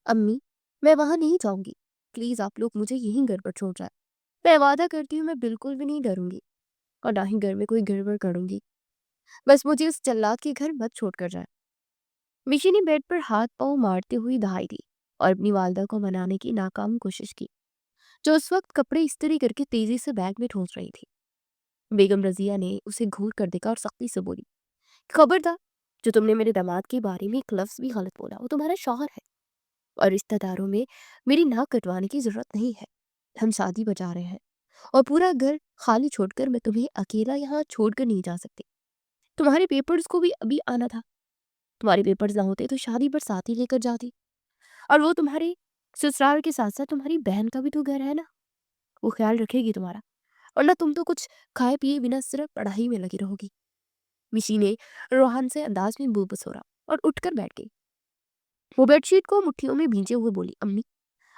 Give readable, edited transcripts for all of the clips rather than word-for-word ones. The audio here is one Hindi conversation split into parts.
अम्मी, मैं वहाँ नहीं जाऊँगी। प्लीज़ आप लोग मुझे यहीं घर पर छोड़ जाएँ। मैं वादा करती हूँ मैं बिल्कुल भी नहीं डरूँगी और ना ही घर में कोई गड़बड़ करूँगी। बस मुझे उस जल्लाद के घर मत छोड़ कर जाएँ। मिशी ने बेड पर हाथ-पाँव मारते हुए दहाई दी और अपनी वालदा को मनाने की नाकाम कोशिश की, जो उस वक़्त कपड़े इस्त्री करके तेज़ी से बैग में ठूँस रही थी। बेगम रज़िया ने उसे घूर कर देखा और सख्ती से बोली, "खबरदार! जो तुमने मेरे दामाद के बारे में एक लफ्ज़ भी गलत बोला, वो तुम्हारा शौहर है और रिश्तेदारों में मेरी नाक कटवाने की ज़रूरत नहीं है। हम शादी बजा रहे हैं और पूरा घर खाली छोड़कर मैं तुम्हें अकेला यहाँ छोड़कर नहीं जा सकती। तुम्हारे पेपर्स को भी अभी आना था। तुम्हारे पेपर्स ना होते तो शादी पर साथ ही लेकर जाती और वो तुम्हारे ससुराल के साथ-साथ तुम्हारी बहन का भी तो घर है ना, वो ख़्याल रखेगी तुम्हारा और ना तुम तो कुछ खाए-पिए बिना सिर्फ़ पढ़ाई में लगी रहोगी।" मिशी ने रोहान से अंदाज में मुँह बसोरा और उठकर बैठ गई। वो बेडशीट को मुट्ठियों में भींचे हुए बोली, "अम्मी,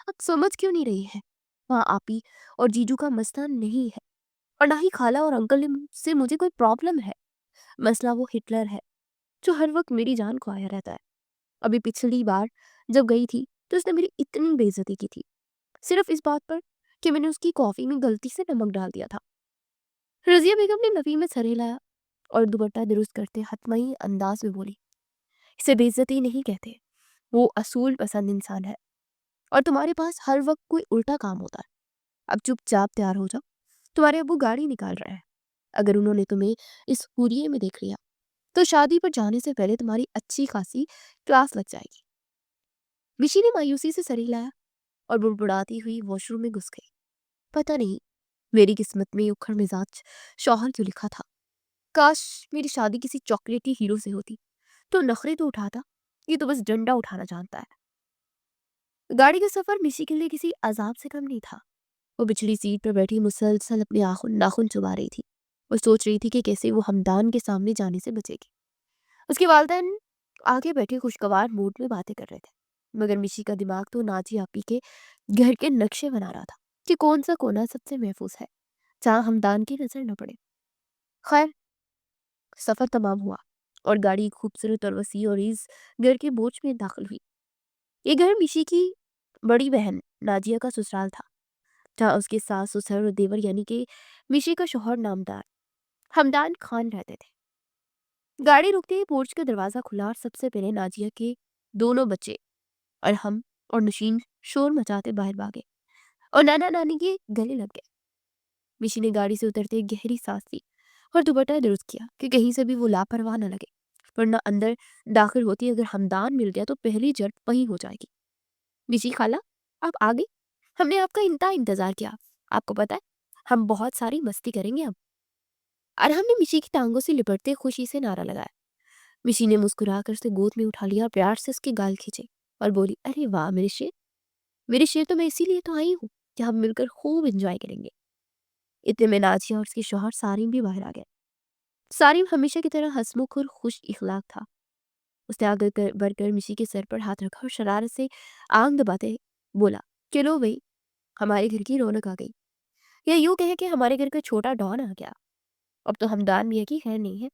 आप समझ क्यों नहीं रही हैं? वहाँ आपी और जीजू का मसला नहीं है और ना ही खाला और अंकल से मुझे कोई प्रॉब्लम है। मसला वो हिटलर है, जो हर वक़्त मेरी जान को आया रहता है। अभी पिछली बार जब गई थी, तो उसने मेरी इतनी बेइज़्ज़ती की थी, सिर्फ़ इस बात पर कि मैंने उसकी कॉफ़ी में गलती से नमक डाल दिया था।" रज़िया बेगम ने नफ़ी में सर हिलाया और दुपट्टा दुरुस्त करते हतमई अंदाज में बोली, "इसे बेइज़्ज़ती नहीं कहते, वो असूल पसंद इंसान है और तुम्हारे पास हर वक़्त कोई उल्टा काम होता है। अब चुपचाप तैयार हो जाओ, तुम्हारे अब्बू गाड़ी निकाल रहे हैं। अगर उन्होंने तुम्हें इस हुरिये में देख लिया, तो शादी पर जाने से पहले तुम्हारी अच्छी खासी क्लास लग जाएगी।" मिशी ने मायूसी से सर हिलाया और बुड़बुड़ाती हुई वॉशरूम में घुस गई। पता नहीं मेरी किस्मत में ये उखड़ मिजाज शौहर क्यों लिखा था। काश मेरी शादी किसी चॉकलेटी हीरो से होती, तो नखरे तो उठाता, ये तो बस डंडा उठाना जानता है। गाड़ी का सफर मिशी के लिए किसी अजाब से कम नहीं था। वो पिछली सीट पर बैठी मुसलसल अपने नाखून चबा रही थी। वो सोच रही थी कि कैसे वो हमदान के सामने जाने से बचेगी। उसके वालिदैन आगे बैठे खुशगवार मूड में बातें कर रहे थे, मगर मिशी का दिमाग तो नाजी आपी के घर के नक्शे बना रहा था कि कौन सा कोना सबसे महफूज है, जहाँ हमदान की नजर न पड़े। खैर, सफर तमाम हुआ और गाड़ी खूबसूरत और वसी और इस घर के बोझ में दाखिल हुई। ये घर मिशी की बड़ी बहन नाजिया का ससुराल था, जहाँ उसके सास ससुर और देवर यानी कि मिशी का शौहर नामदार हमदान खान रहते थे। गाड़ी रुकते ही पोर्च का दरवाजा खुला और सबसे पहले नाजिया के दोनों बच्चे और हम और नशीन शोर मचाते बाहर भागे और नाना नानी के गले लग गए। मिशी ने गाड़ी से उतरते ही गहरी सांस ली और दुपट्टा दुरुस्त किया कि कहीं से भी वो लापरवाह न लगे, वरना अंदर दाखिल होती अगर हमदान मिल गया तो पहली झड़प वहीं हो जाएगी। मिशी खाला, आप आ गई। हमने आपका इंतहा इंतजार किया। आपको पता है, हम बहुत सारी मस्ती करेंगे अब। और हमने मिशी की टांगों से लिपटते खुशी से नारा लगाया। मिशी ने मुस्कुराकर उसे गोद में उठा लिया और प्यार से उसके गाल खींचे और बोली, "अरे वाह मेरे शेर, मेरे शेर, तो मैं इसीलिए तो आई हूँ कि हम मिलकर खूब एंजॉय करेंगे।" इतने में नाजिया और उसके शौहर सारिम भी बाहर आ गए। सारिम हमेशा की तरह हंसमुख और खुश इखलाक था। उसने आगे बढ़कर मिशी के सर पर हाथ रखा और शरारत से आंग दबाते बोला, "चलो भाई, हमारे घर की रौनक आ गई। या यूं कहे कि हमारे घर का छोटा डॉन आ गया। अब तो हमदान मियाँ की खैर नहीं है।"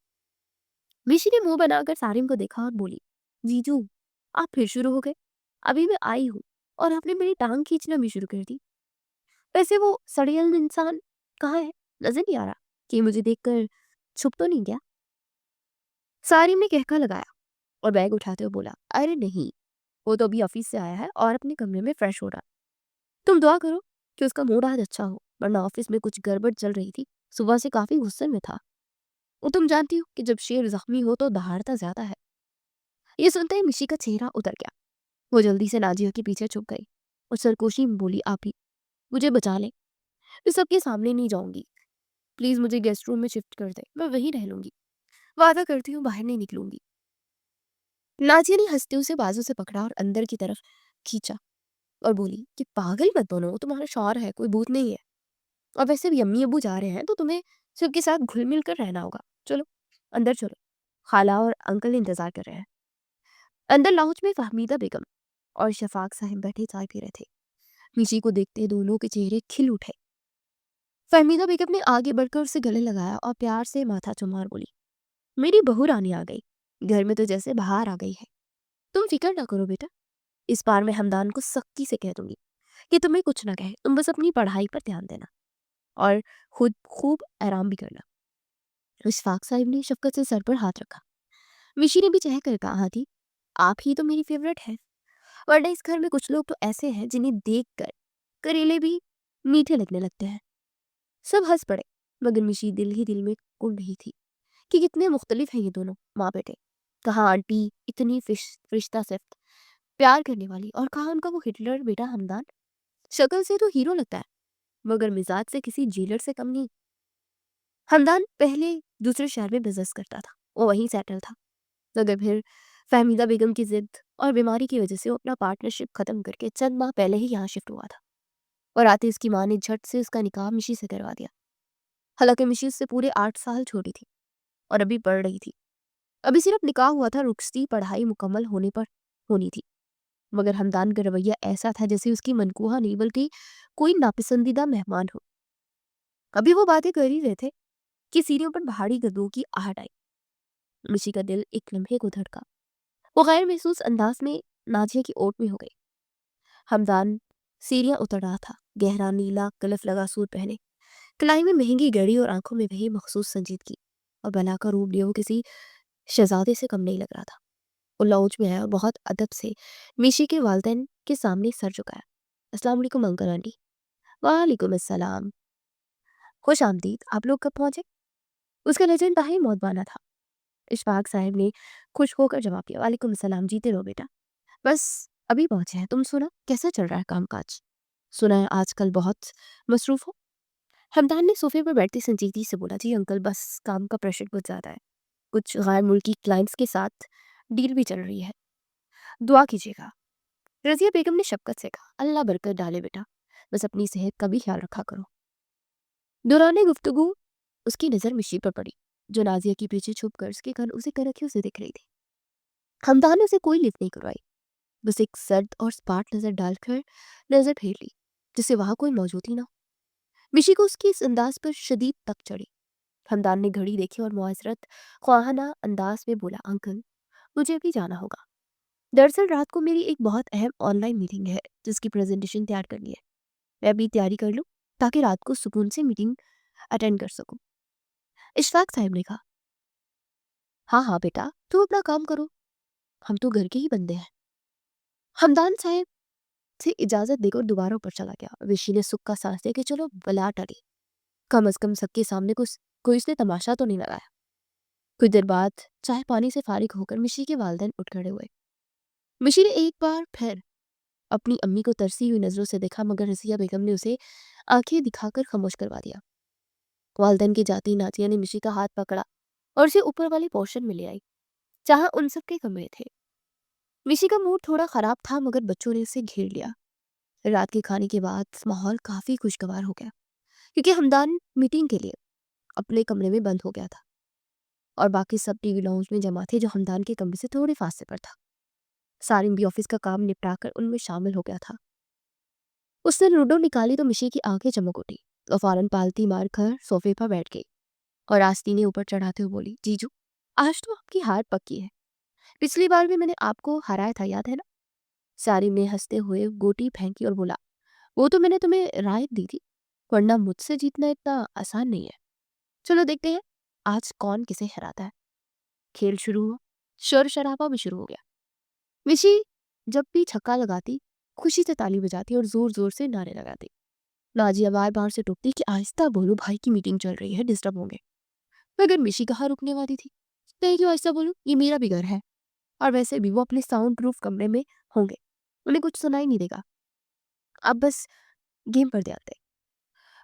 मिशी ने मुंह बनाकर सारिम को देखा और बोली, "जीजू, आप फिर शुरू हो गए। अभी मैं आई हूँ और आपने मेरी टांग खींचना भी शुरू कर दी। वैसे वो सड़ियल इंसान कहाँ है? नजर नहीं आ रहा कि मुझे देखकर छुप तो नहीं गया?" सारिम ने कहका लगाया और बैग उठाते हुए बोला, "अरे नहीं, वो तो अभी ऑफिस से आया है और अपने कमरे में फ्रेश हो रहा है। तुम दुआ करो कि उसका मूड आज अच्छा हो, वरना ऑफिस में कुछ गड़बड़ चल रही थी। सुबह से काफी गुस्से में था। वो तुम जानती हो कि जब शेर जख्मी हो तो दहाड़ता ज्यादा है।" ये सुनते ही मिशी का चेहरा उतर गया। वो जल्दी से नाजिया के पीछे छुप गई और सरकोशी में बोली, "आप ही मुझे बचा लें। मैं सबके सामने नहीं जाऊंगी। प्लीज मुझे गेस्ट रूम में शिफ्ट कर दे, मैं वहीं रह लूंगी। वादा करती हूँ बाहर नहीं निकलूंगी।" नाजिया ने हंसते उसे बाजू से पकड़ा और अंदर की तरफ खींचा और बोली कि पागल मत बनो, वो तुम्हारा शौहर है, कोई भूत नहीं है। और वैसे भी अम्मी अब्बू जा रहे हैं तो तुम्हें सबके साथ घुल मिल कर रहना होगा। चलो अंदर चलो, खाला और अंकल इंतजार कर रहे हैं। अंदर लाउंज में फहमीदा बेगम और शफाक साहब बैठे चाय पी रहे थे। मिशी को देखते दोनों के चेहरे खिल उठे। फहमीदा बेगम ने आगे बढ़कर उसे गले लगाया और प्यार से माथा चुमा और बोली, "मेरी बहू रानी आ गई। घर में तो जैसे बाहर आ गई है। तुम फिक्र ना करो बेटा, इस बार मैं हमदान को सख्ती से कह दूंगी कि तुम्हें कुछ ना कहे, तुम बस अपनी पढ़ाई पर ध्यान देना और खुद खूब आराम भी करना। इशफाक साहिब ने शफकत से सर पर हाथ रखा। मिशी ने भी चह कर कहा थी, आप ही तो मेरी फेवरेट है, वरना इस घर में कुछ लोग तो ऐसे हैं जिन्हें देख कर करेले भी मीठे लगने लगते हैं। सब हंस पड़े, मगर मिशी दिल ही दिल में कुड़ रही थी कि कितने मुख्तलिफ हैं ये दोनों माँ बेटे। कहाँ आंटी इतनी रिश्ता सिर्फ प्यार करने वाली, और कहाँ उनका वो हिटलर बेटा हमदान। शक्ल से तो हीरो लगता है, मगर मिजाज से किसी जेलर से कम नहीं। हमदान पहले दूसरे शहर में बिजनेस करता था, वो वहीं सेटल था, मगर फिर फहमीदा बेगम की जिद और बीमारी की वजह से वो अपना पार्टनरशिप खत्म करके चंद माह पहले ही यहाँ शिफ्ट हुआ था। और आते इसकी माँ ने झट से उसका निकाह मिशी से करवा दिया। हालांकि मिशी उससे पूरे 8 साल छोटी थी और अभी पढ़ रही थी। अभी सिर्फ निकाह हुआ था, रुखसती पढ़ाई मुकम्मल होने पर होनी थी। मगर हमदान का रवैया ऐसा था जैसे उसकी मनकूहा नहीं बल्कि कोई नापसंदीदा मेहमान हो। अभी वो बातें कर ही रहे थे कि सीढ़ियों पर भारी गद्दों की आहट आई। मिशी का दिल एक लम्हे को धड़का। वो गैर महसूस अंदाज में नाजिया की ओट में हो गई। हमदान सीढ़ियां उतर रहा था, गहरा नीला कलफ लगा सूट पहने, कलाई में महंगी घड़ी और आंखों में वही मखसूस संजीदगी। और बला का रूप लिए वो किसी शहजादे से कम नहीं लग रहा था। वो लाउंज में आया और बहुत अदब से मिशी के वालदेन के सामने सर झुकाया। अस्सलाम वालेकुम अंकल आंटी। वालेकुम अस्सलाम। खुश आमदीद, आप लोग कब पहुंचे? उसका लहजा इंतहाई मौदबाना था। इशफाक साहब ने खुश होकर जवाब दिया, वालेकुम सलाम, जीते रहो बेटा, बस अभी पहुंचे हैं। तुम सुना कैसा चल रहा है कामकाज? सुना है आजकल बहुत मसरूफ हो। हमदान ने सोफे पर बैठती संजीदगी से बोला, जी अंकल, बस काम का प्रेशर बहुत ज़्यादा है, कुछ गैर मुल्की क्लाइंट्स के साथ डील भी चल रही है, दुआ कीजिएगा। रजिया बेगम ने शफकत से कहा, अल्लाह बरकत डाले बेटा, बस अपनी सेहत का भी ख्याल रखा करो। दौरान गुफ्तगू उसकी नज़र मिशी पर पड़ी, जो नाजिया के पीछे छुप कर उसके कान उसे कर रखी उसे दिख रही थी। हमदान ने उसे कोई लिफ्ट नहीं करवाई, बस एक सर्द और स्पार्ट नजर डालकर नजर फेर ली, जिससे वहां कोई मौजूद ही ना हो। मिशी को उसकी इस अंदाज पर शदीद तक चढ़ी। हमदान ने घड़ी देखी और मुआजरत ख्वाहाना अंदाज में बोला, अंकल मुझे अभी जाना होगा, दरअसल रात को मेरी एक बहुत अहम ऑनलाइन मीटिंग है जिसकी प्रेजेंटेशन तैयार करनी है। मैं अभी तैयारी कर लूँ ताकि रात को सुकून से मीटिंग अटेंड कर सकूं। इशफाक साहब ने कहा, हाँ हाँ बेटा, तुम अपना काम करो, हम तो घर के ही बंदे हैं। हमदान साहब से इजाजत देकर दोबारा ऊपर चला गया। ऋषि ने सुख का सांस दे के चलो बला टली, कम अज कम सबके सामने कोई उसने तमाशा तो नहीं लगाया। कुछ देर बाद चाय पानी से फारिग होकर मिशी के वालिदैन उठ खड़े हुए। मिशी ने एक बार फिर अपनी अम्मी को तरसी हुई नजरों से देखा, मगर रसिया बेगम ने उसे आंखें दिखाकर खामोश करवा दिया। वालिदैन की जाती नाजिया ने मिशी का हाथ पकड़ा और उसे ऊपर वाले पोर्शन में ले आई, जहां उन सबके कमरे थे। मिशी का मूड थोड़ा खराब था, मगर बच्चों ने उसे घेर लिया। रात के खाने के बाद माहौल काफी खुशगवार हो गया, क्योंकि हमदान मीटिंग के लिए अपने कमरे में बंद हो गया था और बाकी सब टीवी लाउंज में जमा थे, जो हमदान के कमरे से थोड़े फासले पर था। सारिम भी ऑफिस का काम निपटाकर उनमें शामिल हो गया था। उसने लूडो निकाली तो मिशी की आंखें चमक उठी। तो फौरन पालती मार कर सोफे पर बैठ गई और आस्ती ने ऊपर चढ़ाते हुए बोली, जीजू आज तो आपकी हार पक्की है, पिछली बार भी मैंने आपको हराया था, याद है ना? सारिम ने हंसते हुए गोटी फेंकी और बोला, वो तो मैंने तुम्हें राय दी थी, वरना मुझसे जीतना इतना आसान नहीं है। चलो देखते हैं आज कौन किसे हराता है। खेल शुरू हुआ, शोर शराबा भी शुरू हो गया। मिशी जब भी छक्का लगाती, खुशी से ताली बजाती और जोर जोर से नारे लगाती। नाजिया बार बार से टोकती कि आहिस्ता बोलो, भाई की मीटिंग चल रही है, डिस्टर्ब होंगे। मगर मिशी कहाँ रुकने वाली थी। नहीं क्यों आहिस्ता बोलूं, ये मेरा भी घर है, और वैसे भी वो अपने साउंड प्रूफ कमरे में होंगे, उन्हें कुछ सुनाई नहीं देगा। अब बस गेम पर ध्यान दे।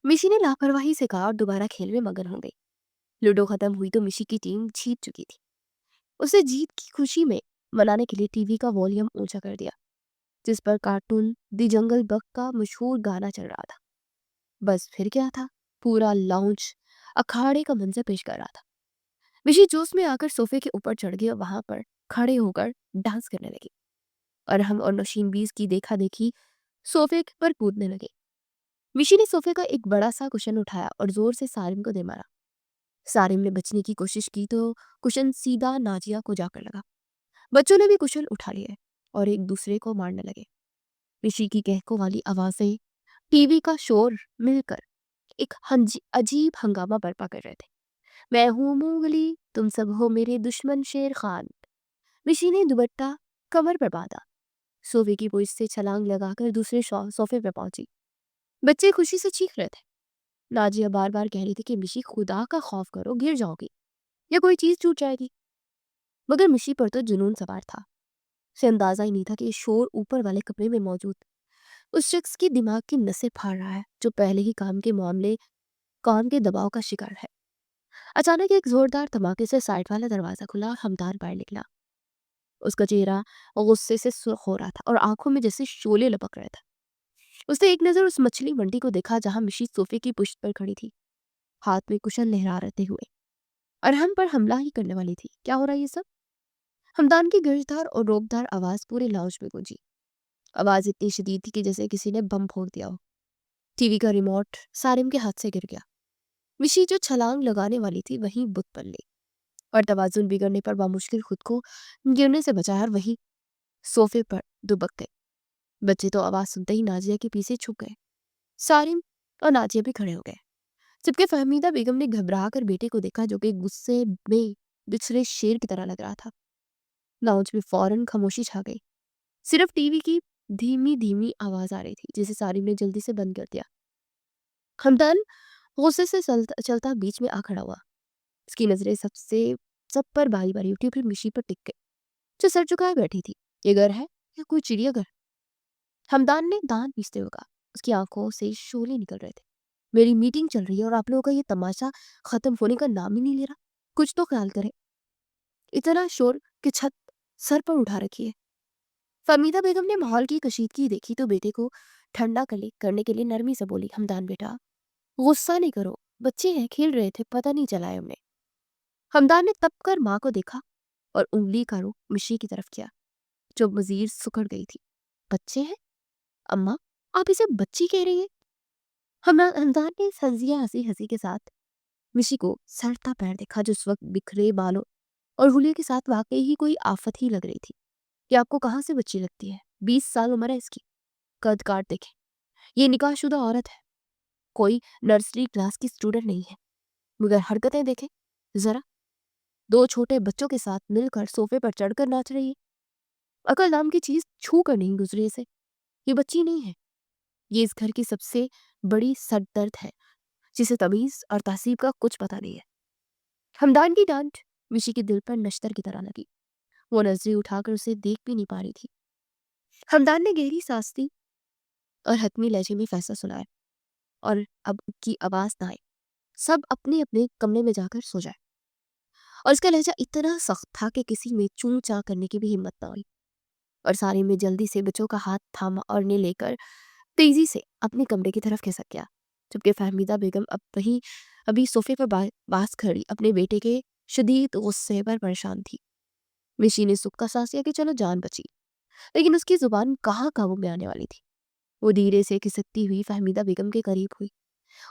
मिशी ने लापरवाही से कहा और दोबारा खेल में मगन हो गई। लूडो खत्म हुई तो मिशी की टीम जीत चुकी थी। उसे जीत की खुशी में मनाने के लिए टीवी का वॉल्यूम ऊंचा कर दिया, जिस पर कार्टून दी जंगल बक का मशहूर गाना चल रहा था। बस फिर क्या था, पूरा लाउंज अखाड़े का मंजर पेश कर रहा था। मिशी जोश में आकर सोफे के ऊपर चढ़ गई और वहां पर खड़े होकर डांस करने लगी। और हम और नौशीन बीज की देखा देखी सोफे पर कूदने लगे। मिशी ने सोफे का एक बड़ा सा कुशन उठाया और जोर से सारिम को दे मारा। सारिम ने बचने की कोशिश की तो कुशन सीधा नाजिया को जाकर लगा। बच्चों ने भी कुशन उठा लिए और एक दूसरे को मारने लगे। ऋषि की कहकों वाली आवाजें, टीवी का शोर मिलकर एक अजीब हंगामा बर्पा कर रहे थे। मैं हूं मूंगली, तुम सब हो मेरे दुश्मन शेर खान। ऋषि ने दुपट्टा कमर पर बांधा, सोफे की पोज से छलांग लगाकर दूसरे सोफे पर पहुंची। बच्चे खुशी से चीख रहे थे। नाजिया बार बार कह रही थी कि मिशी खुदा का खौफ करो, गिर जाओगी या कोई चीज टूट जाएगी। मगर मिशी पर तो जुनून सवार था। उसे अंदाजा ही नहीं था कि ये शोर ऊपर वाले कमरे में मौजूद उस शख्स की दिमाग की नसें फाड़ रहा है, जो पहले ही काम के दबाव का शिकार है। अचानक एक जोरदार धमाके से साइड वाला दरवाजा खुला और हमदान बाहर निकला। उसका चेहरा गुस्से से सुर्ख हो रहा था और आंखों में जैसे शोले लपक रहे थे। उसने एक नजर उस मछली मंडी को देखा जहां मिशी सोफे की पुश्त पर खड़ी थी, हाथ में कुशन लहराते हुए, और हम पर हमला ही करने वाली थी। क्या हो रहा है ये सब? हमदान की गर्जदार और रोबदार आवाज पूरे लाउंज में गूंजी। आवाज इतनी शदीद थी कि जैसे किसी ने बम फोड़ दिया हो। टीवी का रिमोट सारिम के हाथ से गिर गया। मिशी जो छलांग लगाने वाली थी वहीं बुत पल्ली, और तवाजुन बिगड़ने पर बामुश्किल खुद को गिरने से बचाया और वही सोफे पर दुबक गए। बच्चे तो आवाज सुनते ही नाजिया के पीछे छुप गए। सारिम और नाजिया भी खड़े हो गए, जबकि फहमीदा बेगम ने घबरा कर बेटे को देखा, जो कि गुस्से में बिछड़े शेर की तरह लग रहा था। लाउंज में फौरन खामोशी छा गई। सिर्फ टीवी की धीमी धीमी आवाज आ रही थी, जिसे सारिम ने जल्दी से बंद कर दिया। हमदन गुस्से से चलता चलता बीच में आ खड़ा हुआ। उसकी नजरें सब पर बारी बारी उठी, फिर मिशी पर टिक गई, जो सर झुकाए बैठी थी। ये घर है या कोई चिड़ियाघर? हमदान ने दांत पीसते हुए कहा। उसकी आंखों से शोले निकल रहे थे। मेरी मीटिंग चल रही है और आप लोगों का ये तमाशा खत्म होने का नाम ही नहीं ले रहा। कुछ तो ख्याल करें। इतना शोर कि छत सर पर उठा रखी है। फमीदा बेगम ने माहौल की कशीदगी देखी तो बेटे को ठंडा करने के लिए नरमी से बोली, हमदान बेटा, गुस्सा नहीं करो, बच्चे हैं, खेल रहे थे, पता नहीं चला है हमने। हमदान ने तप कर माँ को देखा और उंगली का रुख मिशी की तरफ किया, जो मजीर सुकड़ गई थी। बच्चे हैं? अम्मा, आप इसे बच्ची कह रही है? हमदान ने संजिया हंसी हंसी के साथ मिशी को सड़ता पैर देखा, जो उस वक्त बिखरे बालों और हुलिये के साथ वाकई ही कोई आफत ही लग रही थी। कि आपको कहाँ से बच्ची लगती है? 20 साल उम्र है इसकी। कद काट देखे, ये निकाहशुदा औरत है, कोई नर्सरी क्लास की स्टूडेंट नहीं है। मगर हरकतें देखे जरा, 2 छोटे बच्चों के साथ मिलकर सोफे पर चढ़कर नाच रही है। अकल नाम की चीज छू कर नहीं गुजरी से। ये बच्ची नहीं है, ये इस घर की सबसे बड़ी सरदर्द है, जिसे तमीज और तहसीब का कुछ पता नहीं है। हमदान की डांट मिशी के दिल पर नश्तर की तरह लगी। वो नजरें उठाकर उसे देख भी नहीं पा रही थी। हमदान ने गहरी सांस ली और हतमी लहजे में फैसला सुनाया, और अब की आवाज ना आए, सब अपने अपने कमरे में जाकर सो जाए। और इसका लहजा इतना सख्त था कि किसी में चूं चा करने की भी हिम्मत ना हुई। और सारे में जल्दी से बच्चों का हाथ थामा और ने लेकर तेजी से अपने कमरे की तरफ खिसक गया, जबकि फहमीदा बेगम अभी सोफे पर बास खड़ी अपने बेटे के शदीद गुस्से पर परेशान थी। मिशी ने सुख का सांस लिया कि चलो जान बची, लेकिन उसकी जुबान कहाँ काबू में आने वाली थी। वो धीरे से खिसकती हुई फहमीदा बेगम के करीब हुई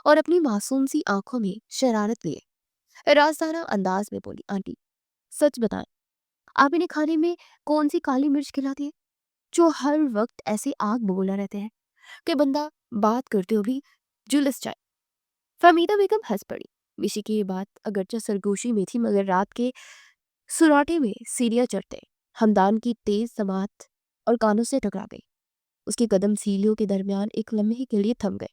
और अपनी मासूम सी आंखों में शरारत लिए राजदाना अंदाज में बोली, आंटी, सच बताएं, आप इन्हें खाने में कौन सी काली मिर्च खिलाती है, जो हर वक्त ऐसे आग बबूला रहते हैं कि बंदा बात करते हुए भी जुलस जाए। फहमीदा बेगम हंस पड़ी। मिशी की ये बात अगरचे सरगोशी में थी, मगर रात के सुराटे में सीढ़ियां चढ़ते हमदान की तेज समात और कानों से टकरा गई। उसके कदम सीढ़ियों के दरमियान एक लम्हे के लिए थम गए।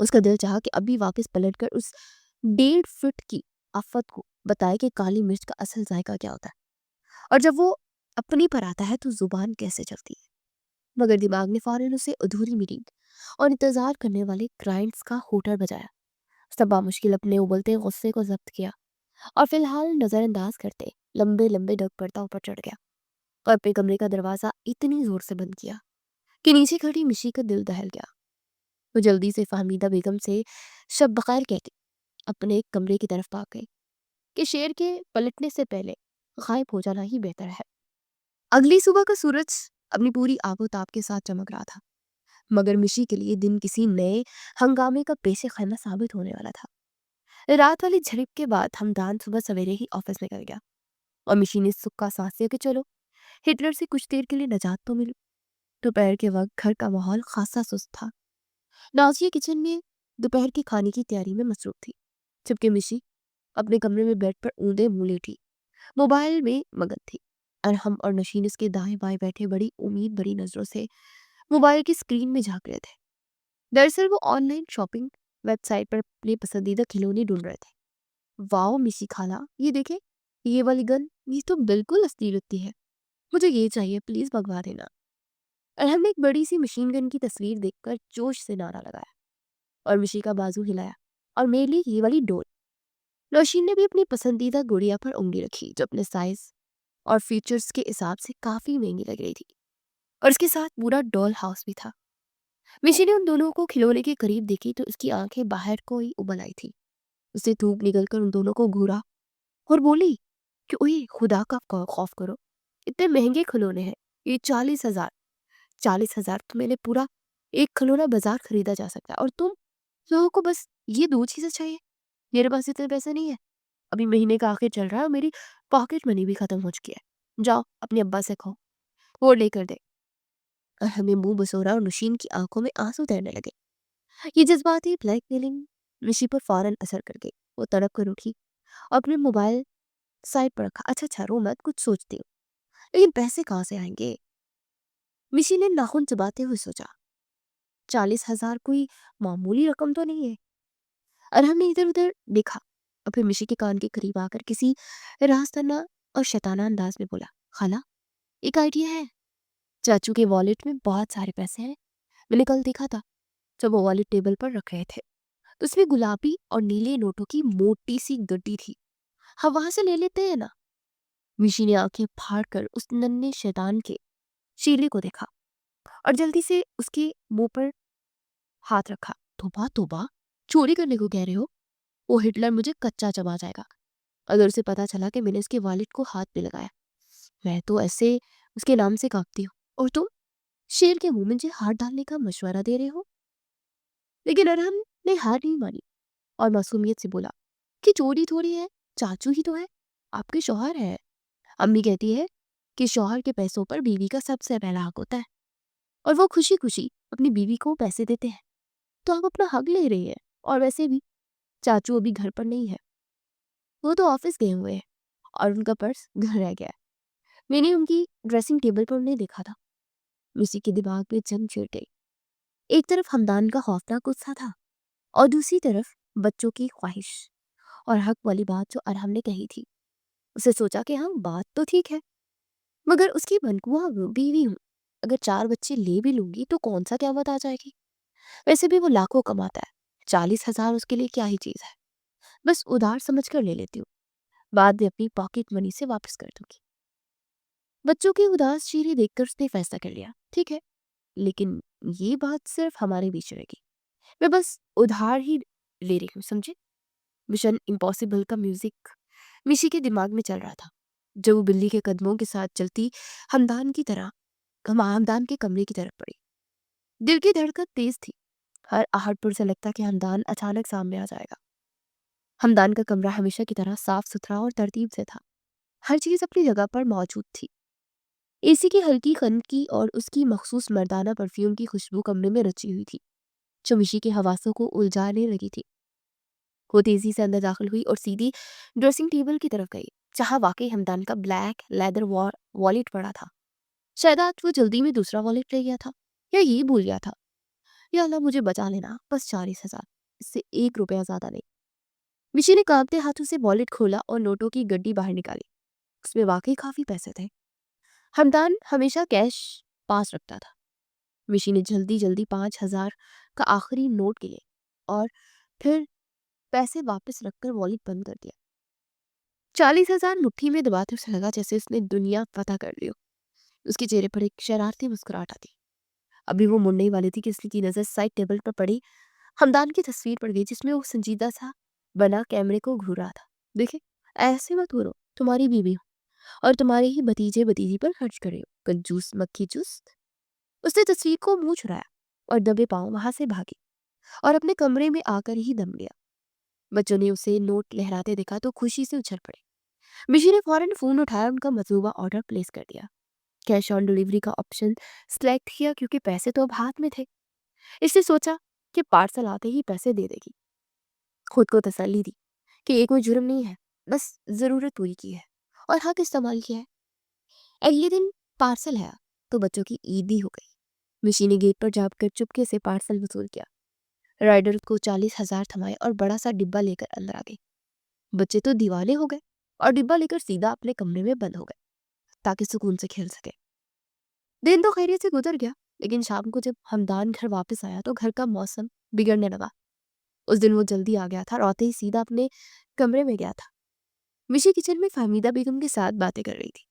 उसका दिल चाहा कि अभी वापस पलटकर उस 1.5 फुट की आफत को बताए कि काली मिर्च का असल जायका क्या होता है, और जब वो अपनी पर आता है तो जुबान कैसे चलती है। मगर दिमाग ने फौरन उसे अधूरी मीटिंग और इंतजार करने वाले क्लाइंट्स का होटर बजाया। सब मुश्किल अपने उबलते गुस्से को जब्त किया और फिलहाल नजरअंदाज करते लंबे लंबे डग पड़ता ऊपर चढ़ गया और अपने कमरे का दरवाजा इतनी जोर से बंद किया कि नीचे खड़ी मिशी का दिल दहल गया। वो जल्दी से फहमीदा बेगम से शब बखैर कहती अपने कमरे की तरफ भाग गई कि शेर के पलटने से पहले गायब हो जाना ही बेहतर है। अगली सुबह का सूरज अपनी पूरी आबोताब के साथ चमक रहा था, मगर मिशी के लिए दिन किसी नए हंगामे का पेशे खाना साबित होने वाला था। रात वाली झड़प के बाद हमदान सुबह सवेरे ही ऑफिस में कर गया और मिशी ने सुक्का सांस लिया कि चलो हिटलर से कुछ देर के लिए निजात तो मिली। दोपहर के वक्त घर का माहौल खासा सुस्त था। नाजिया किचन में दोपहर के खाने की तैयारी में मसरूफ थी, जबकि मिशी अपने कमरे में बेड पर ऊंधे मुंह लेटी मोबाइल में मगन थी। अरहम और नशीन इसके दाएं बाएं बैठे बड़ी उम्मीद भरी नजरों से मोबाइल की स्क्रीन में झांक रहे थे। दरअसल वो ऑनलाइन शॉपिंग वेबसाइट पर अपने पसंदीदा खिलौने ढूंढ रहे थे। वाओ मिशी खाला, ये देखे, ये वाली गन, ये तो बिल्कुल असली लगती है। मुझे ये चाहिए, प्लीज मंगवा देना। अरहम ने एक बड़ी सी मशीन गन की तस्वीर देखकर जोश से नारा लगाया और मिशी का बाजू हिलाया, और मेरे लिए ये वाली डोल। नौशीन ने भी अपनी पसंदीदा गुड़िया पर उंगली रखी, जो अपने साइज और फीचर्स के हिसाब से काफी महंगी लग रही थी, और इसके साथ पूरा डॉल हाउस भी था। मिशी ने उन दोनों को खिलौने के करीब देखी तो उसकी आंखें बाहर को ही उबल आई थी। उसे धूप निकलकर उन दोनों को घूरा और बोली कि ओए खुदा का खौफ करो, इतने महंगे खिलौने हैं, ये 40,000। 40,000 तो मैंने पूरा एक खिलौना बाजार खरीदा जा सकता है, और तुम लोगों को बस ये 2 चीजें चाहिए। मेरे पास इतने पैसे नहीं है, अभी महीने का आखिर चल रहा है और मेरी पॉकेट मनी भी खत्म हो चुकी है। जाओ अपने अब्बा से कहो वो लेकर दे। और हमें मुंह बसोरा और नशीन की आंखों में आंसू तैरने लगे। ये जज्बाती ब्लैकमेलिंग ऋषि पर फौरन असर कर गई। वो तड़प कर उठी और अपने मोबाइल साइड पर रखा। अच्छा अच्छा, रो मत, कुछ सोचती हूँ, लेकिन पैसे कहाँ से आएंगे? मिशी ने नाखून चबाते हुए सोचा, 40,000 कोई मामूली रकम तो नहीं है। और हमने इधर उधर देखा और फिर मिशी के कान के करीब आकर किसी रास्ताना और शैताना अंदाज में बोला, खाला एक आइडिया है। चाचू के वॉलेट में बहुत सारे पैसे हैं, मैंने कल देखा था जब वो वॉलेट टेबल पर रख रहे थे, तो उसमें गुलाबी और नीले नोटों की मोटी सी गड्डी थी। हम वहां से ले लेते हैं ना? मिशी ने आंखें फाड़ कर उस नन्हे शैतान के शीले को देखा और जल्दी से उसके मुंह पर हाथ रखा। तोबा तोबा, चोरी करने को कह रहे हो? वो हिटलर मुझे कच्चा चबा जाएगा अगर उसे पता चला कि मैंने उसके वॉलेट को हाथ पे लगाया। मैं तो ऐसे उसके नाम से कांपती हूँ, और तुम शेर के मुंह में मुझे हाथ डालने का मशवरा दे रहे हो? लेकिन अरहम ने हार नहीं मानी और मासूमियत से बोला कि चोरी थोड़ी है, चाचू ही तो है, आपके शौहर है। अम्मी कहती है कि शौहर के पैसों पर बीवी का सबसे पहला हक होता है, और वो खुशी खुशी अपनी बीवी को पैसे देते हैं, तो आप अपना हक ले रही है। और वैसे भी चाचू अभी घर पर नहीं है, वो तो ऑफिस गए हुए हैं और उनका पर्स घर रह गया है। मैंने उनकी ड्रेसिंग टेबल पर उन्हें देखा था। उसी के दिमाग में जंग छिड़ गई। एक तरफ हमदान का खौफनाक गुस्सा था और दूसरी तरफ बच्चों की ख्वाहिश और हक वाली बात जो अरहम ने कही थी। उसे सोचा कि हाँ, बात तो ठीक है, मगर उसकी बनकुआ बीवी हूँ, अगर 4 बच्चे ले भी लूंगी तो कौन सा क्या आ जाएगी। वैसे भी वो लाखों कमाता है, 40,000 उसके लिए क्या ही चीज है। बस उधार समझ कर ले लेती हूँ, बाद में अपनी पॉकेट मनी से वापस कर दूंगी। बच्चों के उदास चेहरे देखकर उसने फैसला कर लिया, ठीक है, लेकिन ये बात सिर्फ हमारे बीच रहेगी। मैं बस उधार ही ले रही हूँ, समझे? मिशन इम्पॉसिबल का म्यूजिक मिशी के दिमाग में चल रहा था, जब वो बिल्ली के कदमों के साथ चलती हमदान की तरह हमदान के कमरे की तरफ पड़ी। दिल की धड़कन तेज थी, हर आहट पर से लगता कि हमदान अचानक सामने आ जाएगा। हमदान का कमरा हमेशा की तरह साफ सुथरा और तरतीब से था। हर चीज अपनी जगह पर मौजूद थी। एसी की हल्की खनकी और उसकी मखसूस मर्दाना परफ्यूम की खुशबू कमरे में रची हुई थी, जो मिशी के हवासों को उलझाने लगी थी। वो तेजी से अंदर दाखिल हुई और सीधी ड्रेसिंग टेबल की तरफ गई, जहां वाकई हमदान का ब्लैक लेदर वॉलेट पड़ा था। शायद आज वो जल्दी में दूसरा वॉलेट ले गया था, या ये भूल गया था। या अल्लाह, मुझे बचा लेना, बस 40,000, इससे 1 रुपया ज्यादा नहीं। मिशी ने कांपते हाथों से वॉलेट खोला और नोटों की गड्डी बाहर निकाली। उसमें वाकई काफी पैसे थे। हमदान हमेशा कैश पास रखता था। मिशी ने जल्दी जल्दी 5,000 का आखिरी नोट लिए और फिर पैसे वापस रखकर वॉलेट बंद कर दिया। 40,000 मुट्ठी में दबाते उसे लगा जैसे उसने दुनिया फतह कर ली हो। उसके चेहरे पर एक शरारती मुस्कुराहट आती। अभी वो मुड़ने ही वाली थी कि उसकी नजर साइड टेबल पर पड़ी हमदान की तस्वीर पड़ गई, जिसमें वो संजीदा सा बना कैमरे को घूर रहा था। देखे, ऐसे मत घूरो, तुम्हारी बीवी हो और तुम्हारे ही भतीजे भतीजी पर खर्च करे हो, कंजूस मक्खी चुस्त। उसने तस्वीर को मुंह छुड़ाया और दबे पांव वहां से भागी और अपने कमरे में आकर ही दम लिया। बच्चों ने उसे नोट लहराते देखा तो खुशी से उछल पड़े। मिशी ने फौरन फोन उठाया, उनका मतलूबा ऑर्डर प्लेस कर दिया। कैश ऑन डिलीवरी का ऑप्शन सेलेक्ट किया क्योंकि पैसे तो अब हाथ में थे। इसने सोचा कि पार्सल आते ही पैसे दे देगी। खुद को तसल्ली दी कि ये कोई जुर्म नहीं है, बस ज़रूरत पूरी की है और हक इस्तेमाल किया है। अगले दिन पार्सल आया तो बच्चों की ईद भी हो गई। मिशी ने गेट पर जाकर चुपके से पार्सल वसूल किया। राइडर को 40,000 थमाए और बड़ा सा डिब्बा लेकर अंदर आ गई। बच्चे तो दीवाने हो गए और डिब्बा लेकर सीधा अपने कमरे में बंद हो गए ताकि सुकून से खेल सके। दिन तो खैरियत से गुजर गया, लेकिन शाम को जब हमदान घर वापस आया तो घर का मौसम बिगड़ने लगा। उस दिन वो जल्दी आ गया था और आते ही सीधा अपने कमरे में गया था। मिशी किचन में फहमीदा बेगम के साथ बातें कर रही थी